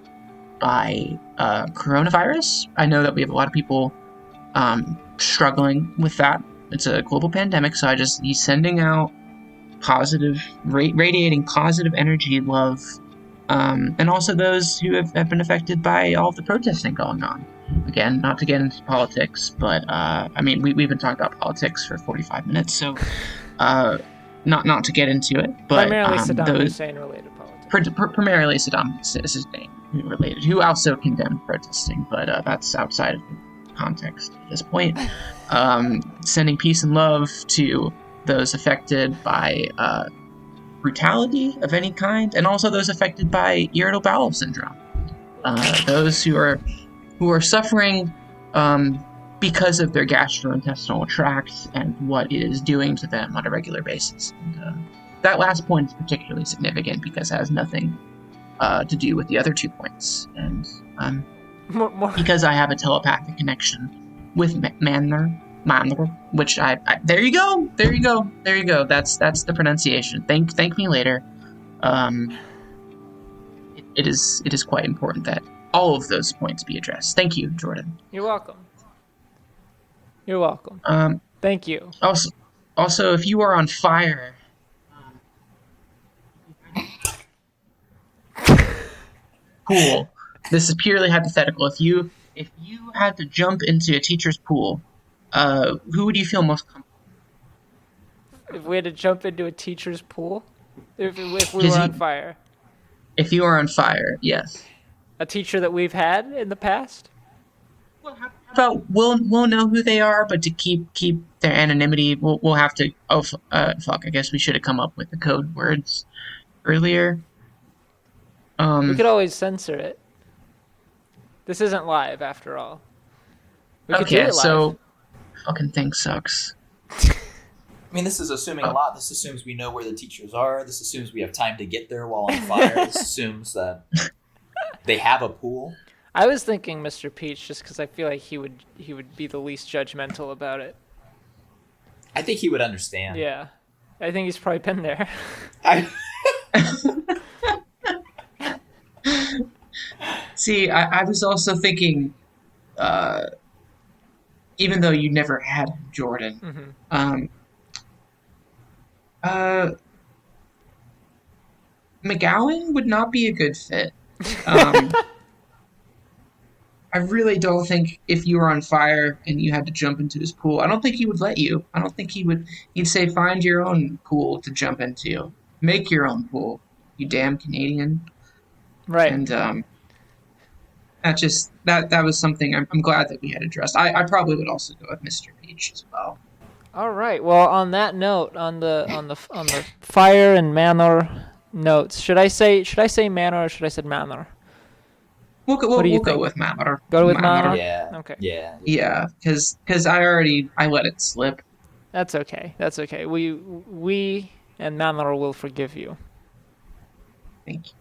S3: by coronavirus. I know that we have a lot of people struggling with that. It's a global pandemic, so he's sending out positive, radiating positive energy and love, and also those who have been affected by all the protesting going on. Again, not to get into politics, but I mean, we've been talking about politics for 45 minutes, so not to get into it, but
S1: Primarily Saddam Hussein related politics.
S3: Primarily Saddam Hussein related, who also condemned protesting, but that's outside of the context at this point. Sending peace and love to those affected by brutality of any kind, and also those affected by irritable bowel syndrome. Those who are suffering because of their gastrointestinal tract and what it is doing to them on a regular basis. And, that last point is particularly significant because it has nothing to do with the other 2 points. And
S1: More.
S3: because I have a telepathic connection with Manor, which I there you go. That's the pronunciation. Thank me later. It is quite important that all of those points be addressed. Thank you, Jordan.
S1: You're welcome. Thank you.
S3: Also, if you are on fire, pool. This is purely hypothetical. If you had to jump into a teacher's pool, who would you feel most comfortable?
S1: If we had to jump into a teacher's pool, if we were on fire,
S3: If you are on fire, yes.
S1: a teacher that we've had in the past.
S3: About we'll know who they are, but to keep their anonymity, we'll have to. Oh fuck! I guess we should have come up with the code words earlier.
S1: We could always censor it. This isn't live, after all. We could do it live.
S3: So fucking thing sucks.
S2: I mean, this is assuming a lot. This assumes we know where the teachers are. This assumes we have time to get there while on fire. This assumes that they have a pool.
S1: I was thinking Mr. Peach just because I feel like he would be the least judgmental about it.
S2: I think he would understand.
S1: Yeah. I think he's probably been there.
S3: See, I was also thinking, even though you never had Jordan, McGowan would not be a good fit. I really don't think if you were on fire and you had to jump into his pool, I don't think he would let you. I don't think he would. He'd say, find your own pool to jump into. Make your own pool, you damn Canadian.
S1: Right.
S3: And that was something I'm glad that we had addressed. I probably would also go with Mr. Peach as well.
S1: All right. Well, on that note, on the fire and Manor notes, should I say Manor or should I say Manor?
S3: We'll go with Manor.
S1: Go with Manor?
S2: Yeah.
S1: Okay.
S3: Yeah, because I let it slip.
S1: That's okay. We and Manor will forgive you.
S3: Thank you.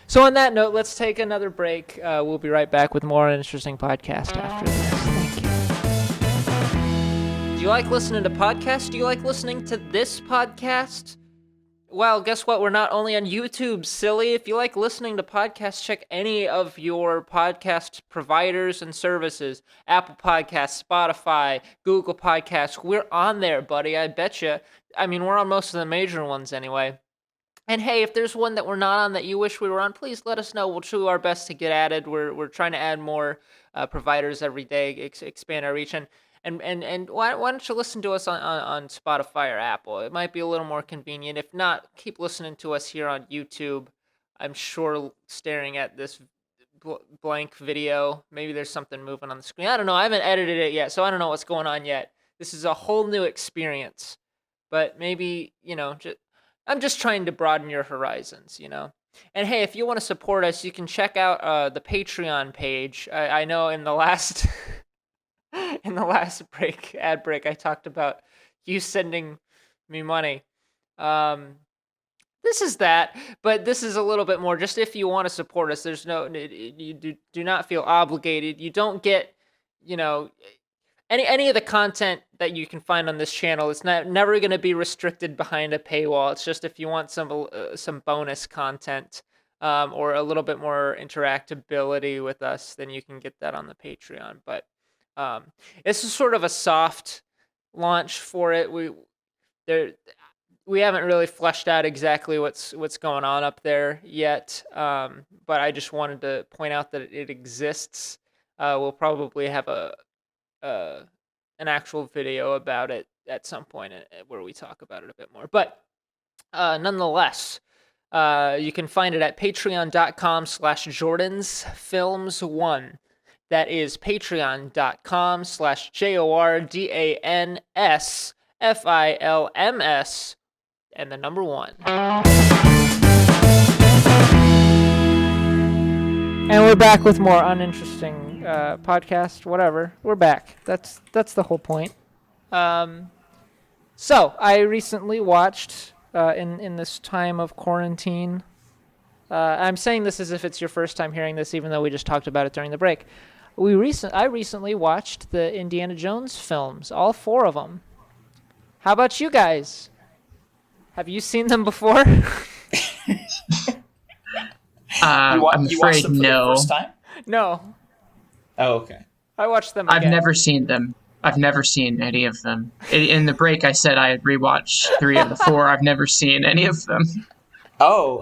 S1: So on that note, let's take another break. We'll be right back with more Interesting Podcast after this. Thank you. Do you like listening to podcasts? Do you like listening to this podcast? Well, guess what? We're not only on YouTube, silly. If you like listening to podcasts, check any of your podcast providers and services. Apple Podcasts, Spotify, Google Podcasts. We're on there, buddy. I betcha. I mean, we're on most of the major ones anyway. And hey, if there's one that we're not on that you wish we were on, please let us know. We'll do our best to get added. We're trying to add more providers every day, expand our reach. And why don't you listen to us on Spotify or Apple? It might be a little more convenient. If not, keep listening to us here on YouTube. I'm sure staring at this blank video, maybe there's something moving on the screen. I don't know. I haven't edited it yet, so I don't know what's going on yet. This is a whole new experience. But maybe, I'm just trying to broaden your horizons, And hey, if you want to support us, you can check out the Patreon page. I know in the last ad break, I talked about you sending me money. This is that, but this is a little bit more. Just if you want to support us, there's you do not feel obligated. You don't get, any of the content that you can find on this channel. It's never going to be restricted behind a paywall. It's just if you want some bonus content or a little bit more interactability with us, then you can get that on the Patreon. But it's sort of a soft launch for it. We haven't really fleshed out exactly what's going on up there yet, but I just wanted to point out that it exists. We'll probably have an actual video about it at some point where we talk about it a bit more. But nonetheless, you can find it at patreon.com/jordansfilms1. That is patreon.com/JORDANSFILMS and the number 1. And we're back with more uninteresting podcast, whatever. We're back. That's the whole point. So I recently watched in this time of quarantine. I'm saying this as if it's your first time hearing this, even though we just talked about it during the break. I recently watched the Indiana Jones films, all 4 of them. How about you guys? Have you seen them before?
S3: I'm
S2: you watched
S3: afraid
S2: them for
S3: no.
S2: the first time?
S1: No.
S2: Oh, okay.
S1: I watched them again.
S3: I've never seen them. I've never seen any of them. In the break, I said I had rewatched 3 of the 4. I've never seen any of them.
S2: Oh.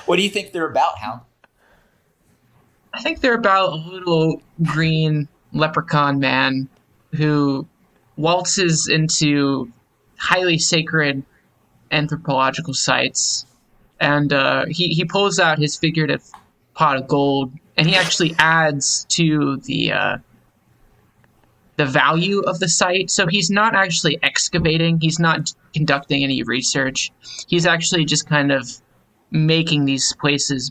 S2: What do you think they're about, Hound?
S3: I think they're about a little green leprechaun man who waltzes into highly sacred anthropological sites, and he pulls out his figurative pot of gold and he actually adds to the value of the site. So he's not actually excavating. He's not conducting any research. He's actually just kind of making these places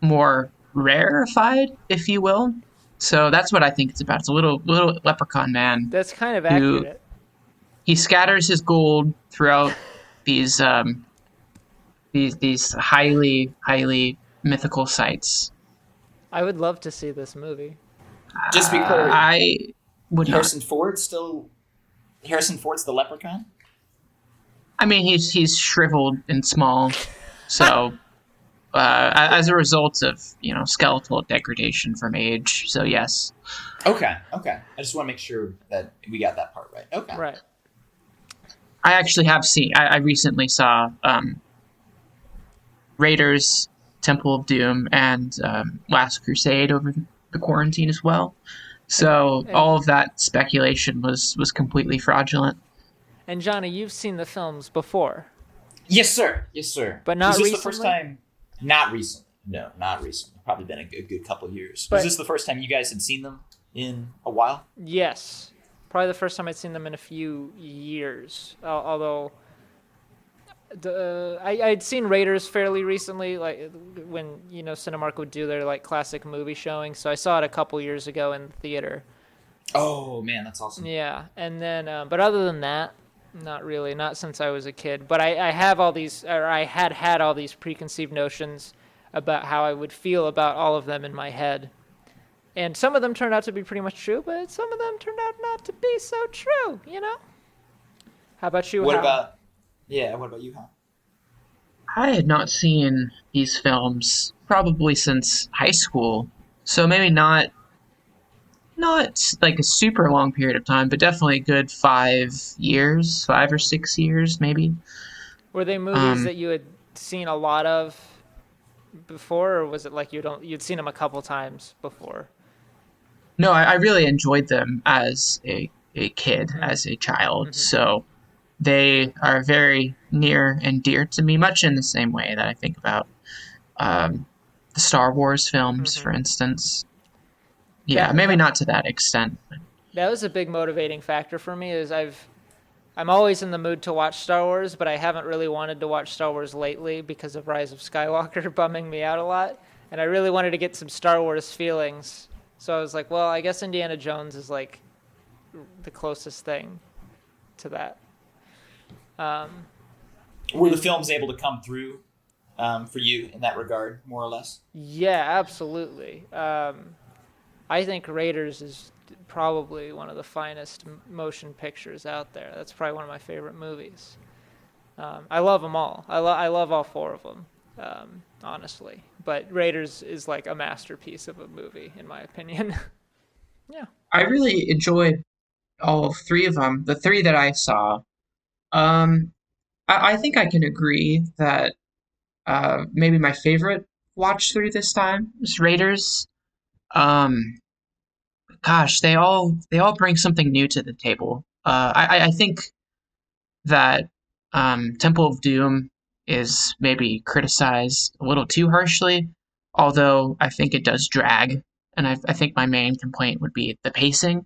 S3: more rarefied, if you will. So that's what I think it's about. It's a little leprechaun man.
S1: That's kind of
S3: who
S1: accurate.
S3: he scatters his gold throughout these highly mythical sites.
S1: I would love to see this movie.
S2: Just to be clear,
S3: I would not.
S2: Harrison Ford's the leprechaun?
S3: I mean, he's shriveled and small, so as a result of skeletal degradation from age. So yes.
S2: Okay. I just want to make sure that we got that part right. Okay.
S1: Right.
S3: I actually have seen. I recently saw Raiders, Temple of Doom, and Last Crusade over the quarantine as well. So all of that speculation was completely fraudulent.
S1: And Johnny, you've seen the films before.
S2: Yes, sir.
S1: But not recently?
S2: Was this the first time? Not recently. No, not recently. Probably been a good couple of years.
S1: But,
S2: was this the first time you guys had seen them in a while?
S1: Yes. Probably the first time I'd seen them in a few years. Although I'd seen Raiders fairly recently, like when Cinemark would do their like classic movie showing. So I saw it a couple years ago in the theater.
S2: Oh man, that's awesome.
S1: Yeah, and then but other than that, not really. Not since I was a kid. But I have all these, or I had all these preconceived notions about how I would feel about all of them in my head. And some of them turned out to be pretty much true, but some of them turned out not to be so true, How about you,
S2: What
S1: Hal?
S2: about you, Hal?
S3: I had not seen these films probably since high school, so maybe not like a super long period of time, but definitely a good 5 or 6 years, maybe.
S1: Were they movies that you had seen a lot of before, or was it like you'd seen them a couple times before?
S3: No, I really enjoyed them as a kid, as a child.
S1: Mm-hmm.
S3: So they are very near and dear to me, much in the same way that I think about the Star Wars films, for instance. Yeah, maybe not to that extent.
S1: That was a big motivating factor for me. I'm always in the mood to watch Star Wars, but I haven't really wanted to watch Star Wars lately because of Rise of Skywalker bumming me out a lot. And I really wanted to get some Star Wars feelings. So I was like, well, I guess Indiana Jones is like the closest thing to that.
S2: Were the films able to come through for you in that regard, more or less?
S1: Yeah, absolutely. I think Raiders is probably one of the finest motion pictures out there. That's probably one of my favorite movies. I love them all. I love all four of them, honestly. But Raiders is like a masterpiece of a movie, in my opinion. Yeah.
S3: I really enjoyed all three of them. The three that I saw. I think I can agree that maybe my favorite watch through this time is Raiders. Gosh, they all bring something new to the table. I think that Temple of Doom is maybe criticized a little too harshly, although I think it does drag, and I think my main complaint would be the pacing,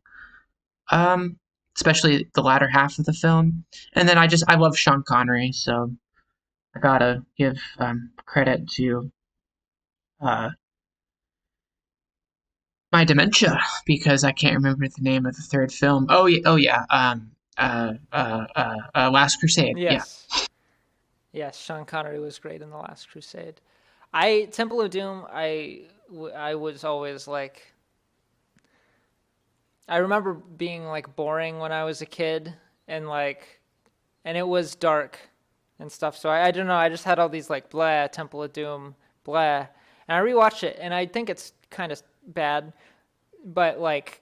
S3: especially the latter half of the film. And then I love Sean Connery, so I gotta give credit to my dementia because I can't remember the name of the third film. Last Crusade.
S1: Yes. Yeah. Yes, Sean Connery was great in The Last Crusade. Temple of Doom, I was always like, I remember being like boring when I was a kid and it was dark and stuff. So I don't know, I just had all these like blah, Temple of Doom, blah. And I rewatched it and I think it's kind of bad, but like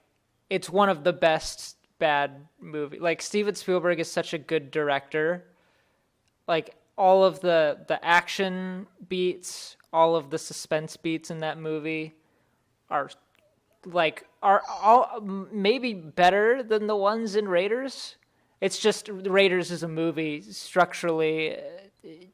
S1: it's one of the best bad movies. Like Steven Spielberg is such a good director. Like all of the action beats, all of the suspense beats in that movie are all maybe better than the ones in Raiders. It's just Raiders as a movie structurally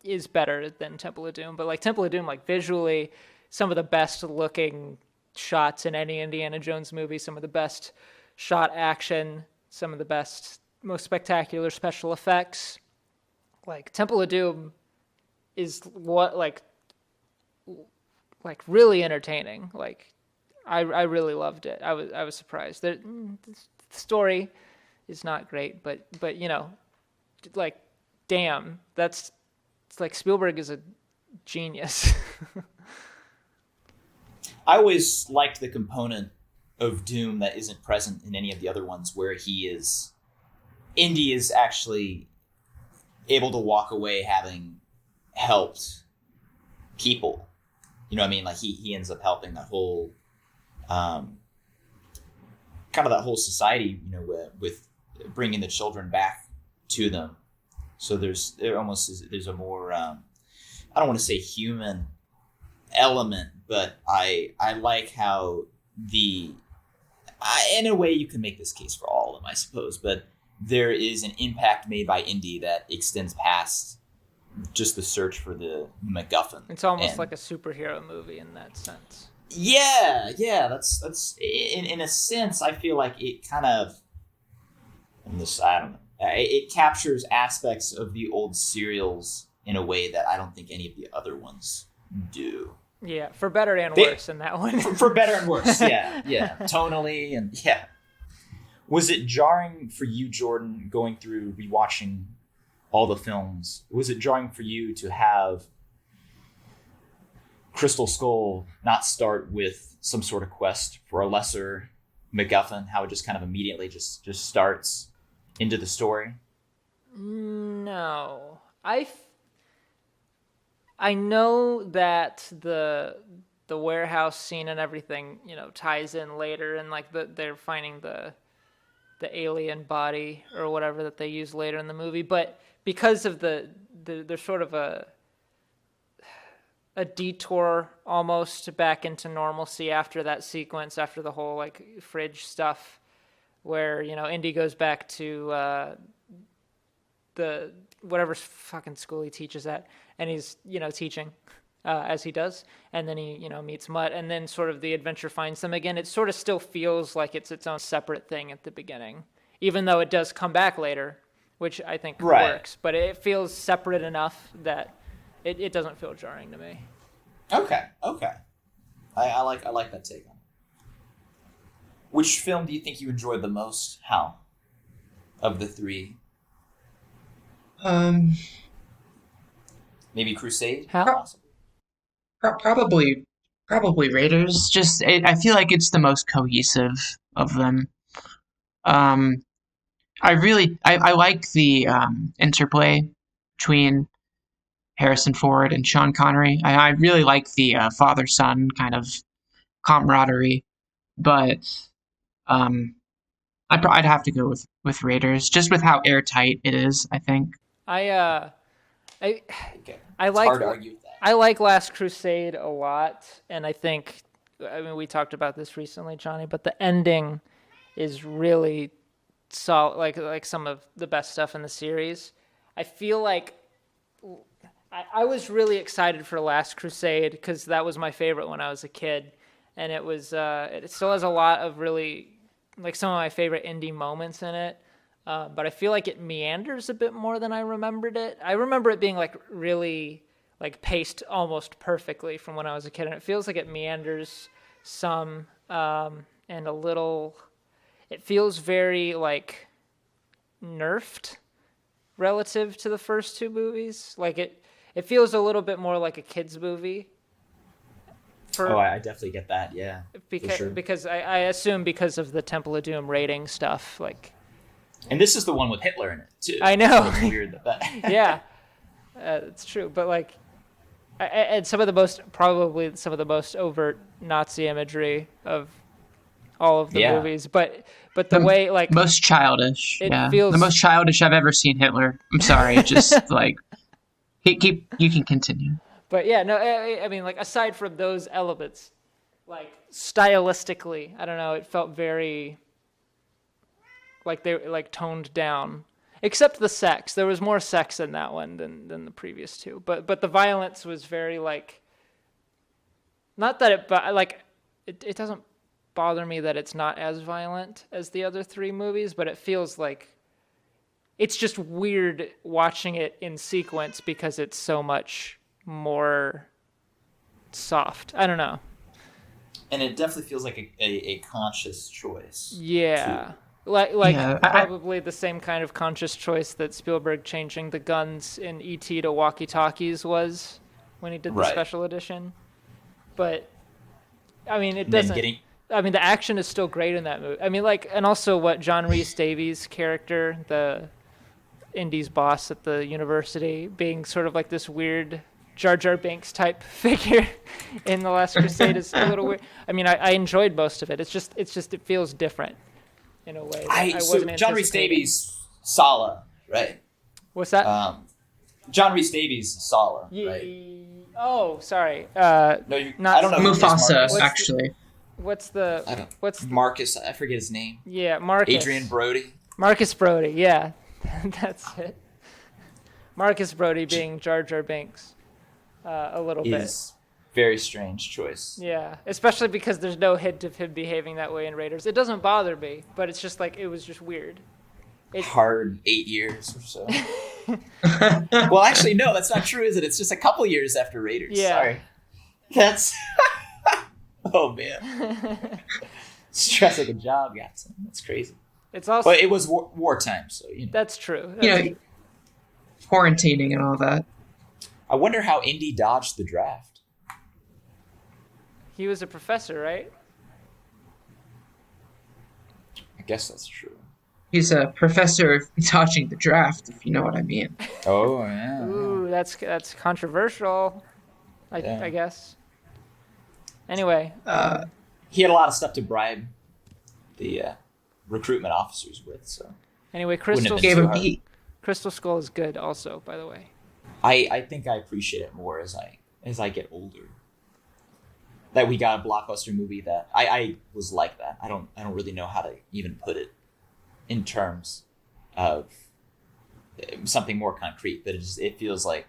S1: is better than Temple of Doom, but like Temple of Doom, like visually, some of the best looking shots in any Indiana Jones movie, some of the best shot action, some of the best, most spectacular special effects. Like Temple of Doom is what like really entertaining. Like I really loved it. I was surprised. The story is not great, but you know, like damn, it's like Spielberg is a genius.
S2: I always liked the component of Doom that isn't present in any of the other ones, where Indy is actually able to walk away having helped people. You know what I mean? Like he ends up helping that whole, kind of that whole society, you know, with bringing the children back to them. So there's a more, I don't want to say human element, but I like how in a way you can make this case for all of them, I suppose, but there is an impact made by Indy that extends past just the search for the MacGuffin.
S1: It's almost like a superhero movie in that sense.
S2: Yeah, that's in a sense. I feel like it kind of, I don't know, it captures aspects of the old serials in a way that I don't think any of the other ones do.
S1: Yeah, for better and worse in that one.
S2: For better and worse, yeah, tonally and yeah. Was it jarring for you, Jordan, going through rewatching all the films? Was it jarring for you to have Crystal Skull not start with some sort of quest for a lesser MacGuffin? How it just kind of immediately just starts into the story?
S1: No, I know that the warehouse scene and everything, you know, ties in later, and like they're finding the alien body or whatever that they use later in the movie, but because of there's sort of a detour almost back into normalcy after that sequence, after the whole like fridge stuff, where, you know, Indy goes back to the whatever fucking school he teaches at, and he's, you know, teaching as he does, and then he, you know, meets Mutt, and then sort of the adventure finds them again. It sort of still feels like it's its own separate thing at the beginning, even though it does come back later, which I think works, but it feels separate enough that it doesn't feel jarring to me.
S2: Okay. I like that take on it. Which film do you think you enjoyed the most? How? Of the three? Maybe Crusade?
S1: How?
S3: Probably Raiders. Just I feel like it's the most cohesive of them. I like the interplay between Harrison Ford and Sean Connery. I really like the father-son kind of camaraderie, but I'd have to go with Raiders, just with how airtight it is, I think.
S1: I
S2: Okay.
S1: like,
S2: hard to argue with that.
S1: I like Last Crusade a lot, and I mean, we talked about this recently, Johnny, but the ending is really solid, like some of the best stuff in the series. I feel like I was really excited for Last Crusade because that was my favorite when I was a kid, and it still has a lot of really, like, some of my favorite indie moments in it. But I feel like it meanders a bit more than I remembered it. I remember it being like really like paced almost perfectly from when I was a kid, and it feels like it meanders some, and a little. It feels very like nerfed relative to the first two movies. Like it feels a little bit more like a kids movie.
S2: I definitely get that. Yeah,
S1: because I assume because of the Temple of Doom rating stuff, like.
S2: And this is the one with Hitler in it too.
S1: I know.
S2: So it's weird that.
S1: Yeah, it's true. But like, and probably some of the most overt Nazi imagery of all of the movies. But the way like
S3: most childish.
S1: Feels,
S3: the most childish I've ever seen Hitler. I'm sorry, just like you can continue.
S1: But yeah, no, I mean, like, aside from those elements, like stylistically, I don't know, it felt very. Like they like toned down, except the sex. There was more sex in that one than the previous two. But the violence was very like Not that it doesn't bother me that it's not as violent as the other three movies, but it feels like it's just weird watching it in sequence because it's so much more soft. I don't know.
S2: And it definitely feels like a conscious choice.
S1: Yeah.
S2: Too.
S1: Probably the same kind of conscious choice that Spielberg changing the guns in E.T. to walkie-talkies was when he did the special edition. But, I mean, it doesn't... I mean, the action is still great in that movie. I mean, and also what John Rhys Davies' character, the Indy's boss at the university, being sort of like this weird Jar Jar Binks type figure in The Last Crusade is a little weird. I mean, I enjoyed most of it. It's just it feels different in a way. I wasn't
S2: John Rhys Davies, Sala, right?
S1: What's that?
S2: John Rhys Davies, Sala, right?
S1: Oh, sorry.
S2: No, I don't know.
S3: Mufasa, actually.
S1: What's
S2: Marcus? I forget his name.
S1: Yeah, Marcus.
S2: Adrian Brody.
S1: Marcus Brody, yeah. That's it. Marcus Brody being Jar Jar Binks a little bit.
S2: Very strange choice.
S1: Yeah, especially because there's no hint of him behaving that way in Raiders. It doesn't bother me, but it's just like, it was just weird.
S2: Hard 8 years or so. Well, actually, no, that's not true, is it? It's just a couple years after Raiders.
S1: Yeah.
S2: Sorry. That's... Oh, man. Stress like a job got some. That's crazy.
S1: It's also...
S2: But it was wartime, so, you know.
S1: That's true.
S3: Quarantining and all that.
S2: I wonder how Indy dodged the draft.
S1: He was a professor, right?
S2: I guess that's true.
S3: He's a professor of dodging the draft, if you know what I mean.
S2: Oh, yeah.
S1: Ooh, that's controversial, I guess. Anyway.
S2: He had a lot of stuff to bribe the recruitment officers with, so...
S1: Anyway, Crystal Skull is good also, by the way.
S2: I think I appreciate it more as I get older. That we got a blockbuster movie that I was like that. I don't really know how to even put it in terms of something more concrete, but it feels like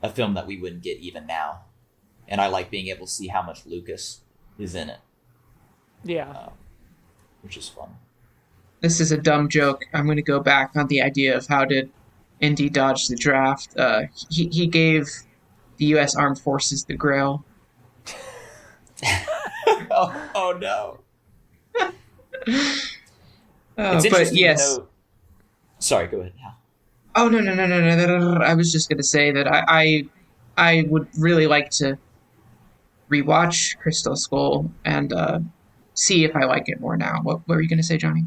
S2: a film that we wouldn't get even now. And I like being able to see how much Lucas is in it.
S1: Yeah.
S2: Which is fun.
S3: This is a dumb joke. I'm going to go back on the idea of how did Indy dodge the draft. He gave the U.S. Armed Forces the Grail.
S2: oh no.
S3: It's interesting, but yes.
S2: To know... Sorry, go ahead. Yeah.
S3: Oh no. I was just going to say that I would really like to rewatch Crystal Skull and see if I like it more now. What were you going to say, Johnny?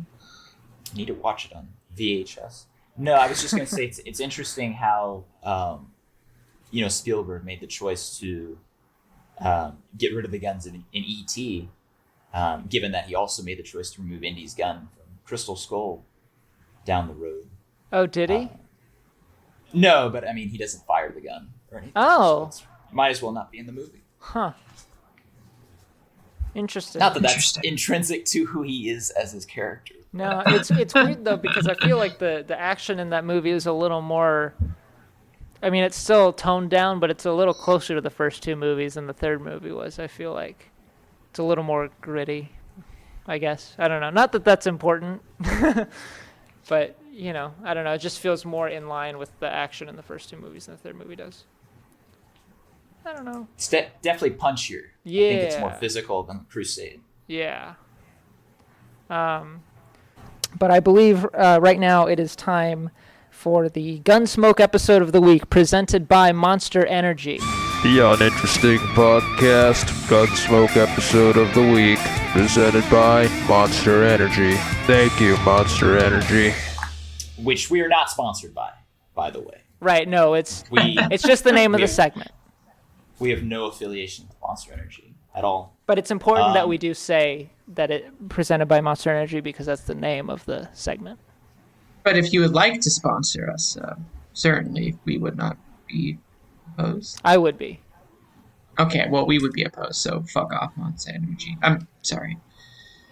S2: I need to watch it on VHS. No, I was just going to say it's interesting how Spielberg made the choice to get rid of the guns in E.T., given that he also made the choice to remove Indy's gun from Crystal Skull down the road.
S1: Oh, did he?
S2: No, but I mean, he doesn't fire the gun or anything.
S1: Oh.
S2: So might as well not be in the movie.
S1: Huh. Interesting.
S2: Not that that's intrinsic to who he is as his character.
S1: No, it's weird, though, because I feel like the action in that movie is a little more... I mean, it's still toned down, but it's a little closer to the first two movies than the third movie was, I feel like. It's a little more gritty, I guess. I don't know. Not that that's important, but, I don't know. It just feels more in line with the action in the first two movies than the third movie does. I don't know.
S2: It's definitely punchier.
S1: Yeah.
S2: I think it's more physical than Crusade.
S1: Yeah. But I believe right now it is time for the Gunsmoke episode of the week, presented by Monster Energy.
S4: The Uninteresting Podcast Gunsmoke episode of the week, presented by Monster Energy. Thank you, Monster Energy.
S2: Which we are not sponsored by the way.
S1: Right, no, it's just the name of the segment.
S2: We have no affiliation with Monster Energy at all.
S1: But it's important that we do say that it presented by Monster Energy because that's the name of the segment.
S3: But if you would like to sponsor us, certainly we would not be opposed.
S1: I would be.
S3: Okay, well, we would be opposed, so fuck off, Monster Energy. I'm sorry.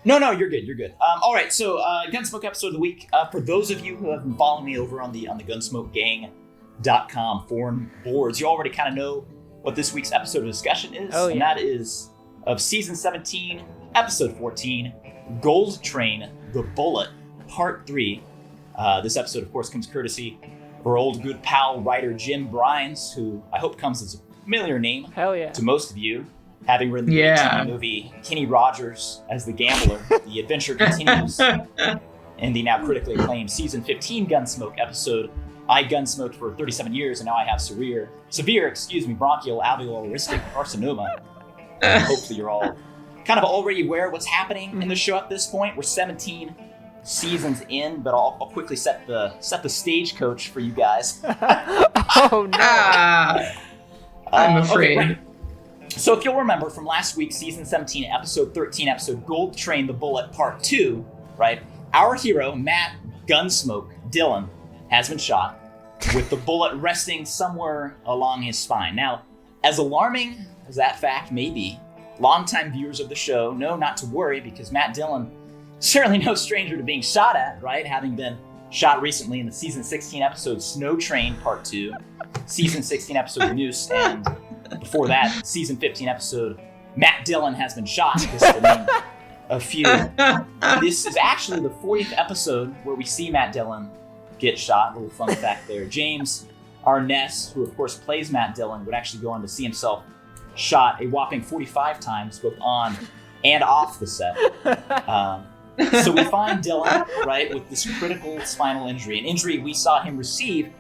S2: No, you're good. You're good. All right, so Gunsmoke episode of the week. For those of you who have been following me over on the GunsmokeGang.com forum boards, you already kind of know what this week's episode of discussion is,
S1: Oh, yeah.
S2: and that is of Season 17, Episode 14, Gold Train, The Bullet, Part 3. This episode, of course, comes courtesy of our old good pal, writer Jim Brines, who I hope comes as a familiar name
S1: Hell yeah.
S2: to most of you, having written the TV movie Kenny Rogers as the Gambler. The adventure continues in the now critically acclaimed Season 15 Gunsmoke episode, I gunsmoked for 37 years and now I have severe bronchial alveolar carcinoma. Hopefully you're all kind of already aware of what's happening in the show at this point. We're 17 seasons in, but I'll quickly set the stagecoach for you guys.
S1: Oh no.
S3: I'm afraid.
S2: Okay, right. So if you'll remember from last week's Season 17, Episode 13, episode Gold Train, The Bullet, Part 2, right? Our hero, Matt Gunsmoke Dillon, has been shot with the bullet resting somewhere along his spine. Now, as alarming as that fact may be, longtime viewers of the show know not to worry because Matt Dillon is certainly no stranger to being shot at, right? Having been shot recently in the Season 16 episode Snow Train Part 2, Season 16 episode The Noose, and before that, Season 15 episode Matt Dillon has been shot, just to name a few. This is actually the 40th episode where we see Matt Dillon get shot. A little fun fact there. James Arness, who of course plays Matt Dillon, would actually go on to see himself shot a whopping 45 times, both on and off the set. So we find Dillon, right, with this critical spinal injury, an injury we saw him receive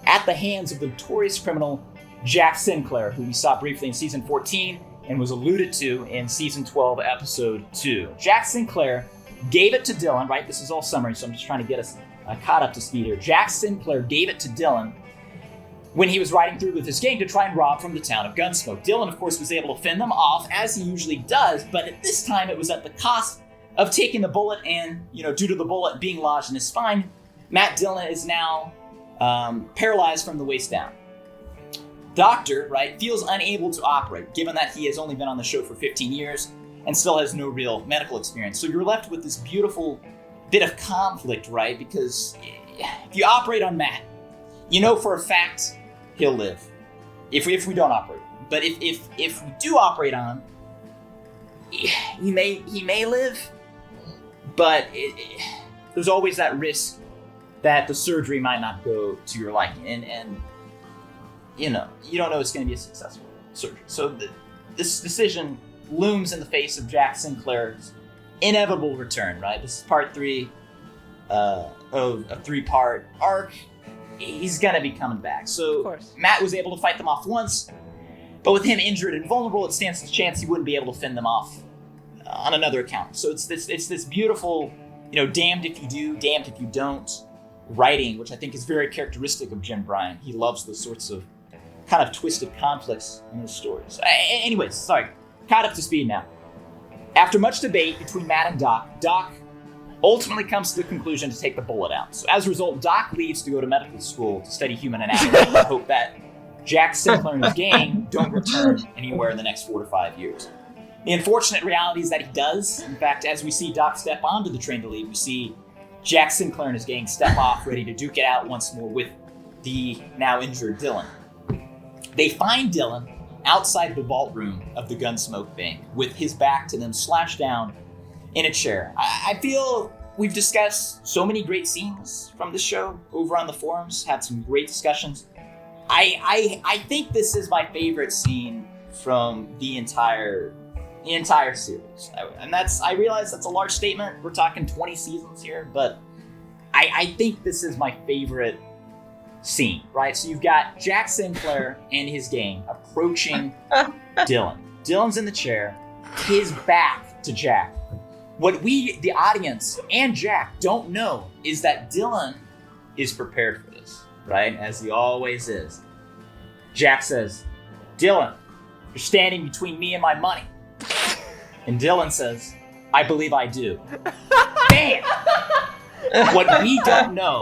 S2: at the hands of the notorious criminal Jack Sinclair, who we saw briefly in Season 14 and was alluded to in Season 12, Episode 2. Jack Sinclair gave it to Dillon, right? This is all summary, so I'm just trying to get us caught up to speed here. Jack Sinclair gave it to Dillon when he was riding through with his gang to try and rob from the town of Gunsmoke. Dillon, of course, was able to fend them off, as he usually does, but at this time it was at the cost of taking the bullet and, due to the bullet being lodged in his spine, Matt Dillon is now paralyzed from the waist down. Doctor, right, feels unable to operate, given that he has only been on the show for 15 years and still has no real medical experience. So you're left with this beautiful bit of conflict, right? Because if you operate on Matt, you know for a fact he'll live. If we don't operate. But if we do operate on him, he may live, but there's always that risk that the surgery might not go to your liking. And you don't know it's going to be a successful surgery. So this decision looms in the face of Jack Sinclair's inevitable return, right? This is part 3 of a 3-part arc. He's going to be coming back. So Matt was able to fight them off once, but with him injured and vulnerable, it stands a chance he wouldn't be able to fend them off on another account. So it's this beautiful, damned if you do, damned if you don't writing, which I think is very characteristic of Jim Bryan. He loves those sorts of kind of twisted conflicts in his stories. Anyways, sorry, caught up to speed now. After much debate between Matt and Doc ultimately comes to the conclusion to take the bullet out. So as a result, Doc leaves to go to medical school to study human anatomy and hope that Jack Sinclair and his gang don't return anywhere in the next 4 to 5 years. The unfortunate reality is that he does. In fact, as we see Doc step onto the train to leave, we see Jack Sinclair and his gang step off, ready to duke it out once more with the now injured Dillon. They find Dillon outside the vault room of the Gunsmoke Bank, with his back to them, slouched down in a chair. I feel we've discussed so many great scenes from the show over on the forums, had some great discussions. I think this is my favorite scene from the entire series. And I realize that's a large statement. We're talking 20 seasons here, but I think this is my favorite scene, right? So you've got Jack Sinclair and his gang approaching Dillon. Dillon's in the chair, his back to Jack. What we, the audience, and Jack don't know is that Dillon is prepared for this, right? As he always is. Jack says, "Dillon, you're standing between me and my money." And Dillon says, "I believe I do." Bam! What we don't know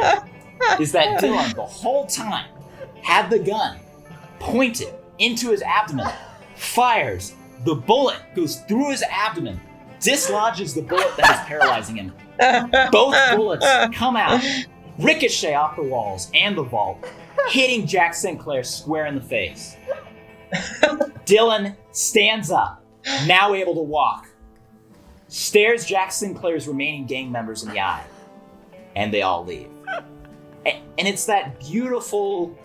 S2: is that Dillon, the whole time, had the gun pointed into his abdomen, fires, the bullet goes through his abdomen, dislodges the bullet that is paralyzing him. Both bullets come out, ricochet off the walls and the vault, hitting Jack Sinclair square in the face. Dylan stands up, now able to walk, stares Jack Sinclair's remaining gang members in the eye, and they all leave. And it's that beautiful,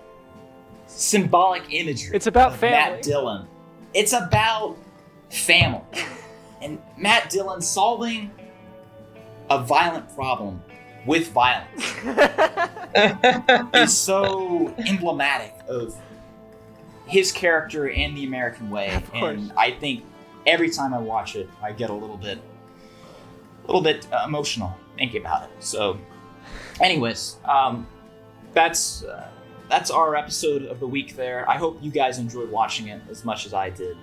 S2: symbolic imagery.
S1: It's about
S2: of
S1: family.
S2: Matt Dillon. It's about family. And Matt Dillon solving a violent problem with violence is so emblematic of his character and the American way.
S1: Of course.
S2: And I think every time I watch it, I get a little bit emotional thinking about it. So, anyways, that's our episode of the week there. I hope you guys enjoyed watching it as much as I did.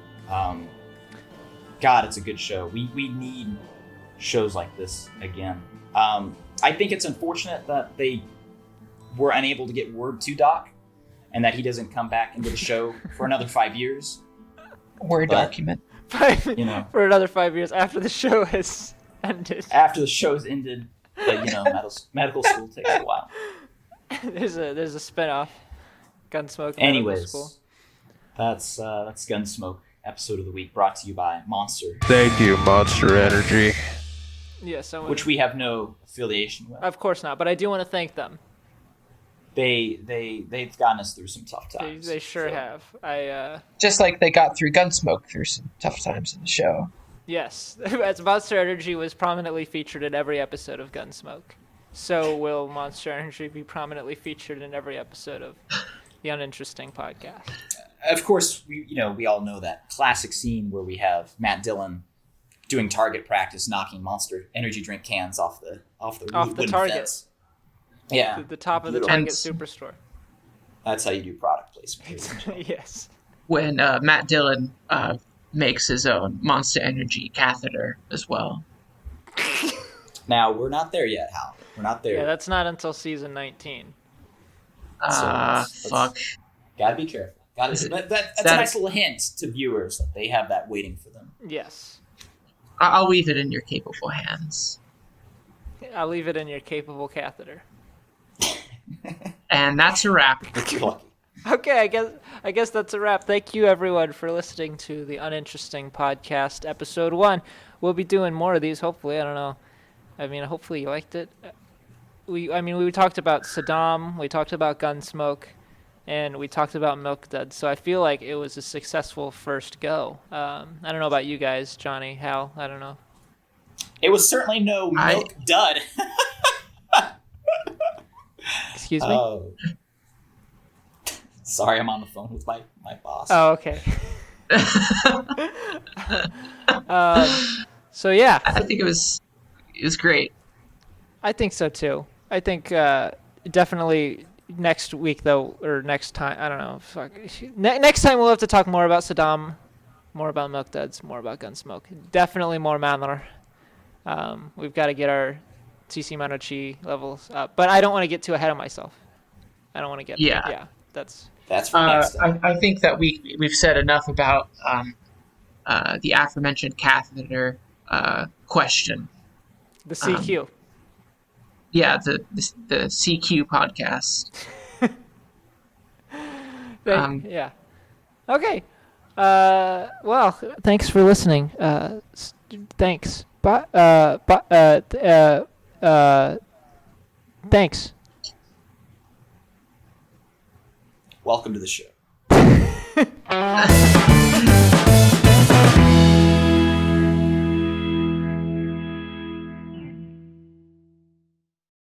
S2: God, it's a good show. We need shows like this again. I think it's unfortunate that they were unable to get word to Doc and that he doesn't come back into the show for another 5 years.
S3: Word document.
S2: For
S1: another 5 years after the show has ended.
S2: After the show's ended, but medical school takes a while.
S1: There's a spinoff, Gunsmoke.
S2: Anyways,
S1: School.
S2: that's Gunsmoke episode of the week, brought to you by Monster.
S4: Thank you, Monster Energy.
S1: Yeah, so
S2: Which we have no affiliation with.
S1: Of course not, but I do want to thank them.
S2: They've gotten us through some tough times.
S1: They sure have.
S3: Just like they got through Gunsmoke through some tough times in the show.
S1: Yes, as Monster Energy was prominently featured in every episode of Gunsmoke, so will Monster Energy be prominently featured in every episode of the Uninteresting Podcast.
S2: Of course, we all know that classic scene where we have Matt Dillon doing target practice, knocking Monster Energy drink cans off the wooden
S1: target.
S2: fence. Yeah,
S1: The top of the
S2: Beautiful.
S1: Target Superstore.
S2: That's how you do product placement.
S1: Yes.
S3: When Matt Dillon makes his own Monster Energy catheter as well.
S2: Now, we're not there yet, Hal. We're not there.
S1: Yeah, that's not until season 19.
S3: Fuck.
S2: Gotta be careful. That's a nice little hint to viewers that they have that waiting for them.
S1: Yes.
S3: I'll leave it in your capable hands.
S1: I'll leave it in your capable catheter.
S3: And that's a wrap.
S2: If you're lucky.
S1: Okay, I guess that's a wrap. Thank you, everyone, for listening to the Uninteresting Podcast, Episode 1. We'll be doing more of these, hopefully. I don't know. I mean, hopefully you liked it. We talked about Saddam, we talked about Gunsmoke, and we talked about Milk Dud. So I feel like it was a successful first go. I don't know about you guys, Johnny, Hal. I don't know.
S2: It was certainly no Milk Dud.
S1: Excuse me?
S2: Sorry, I'm on the phone with my boss.
S1: Oh, okay. So yeah,
S3: I think it was great.
S1: I think so too. I think definitely next week though, or next time. I don't know. Fuck. Next time we'll have to talk more about Saddam, more about Milk Duds, more about Gunsmoke. Definitely more Manor. We've got to get our CC Mono Chi levels up, but I don't want to get too ahead of myself. I don't want to get. Yeah.
S2: That's for next time.
S3: I think that we've said enough about the aforementioned catheter question.
S1: The CQ.
S3: Yeah, the CQ podcast.
S1: Yeah. Okay. Well, thanks for listening. Thanks. Thanks.
S2: Welcome to the show.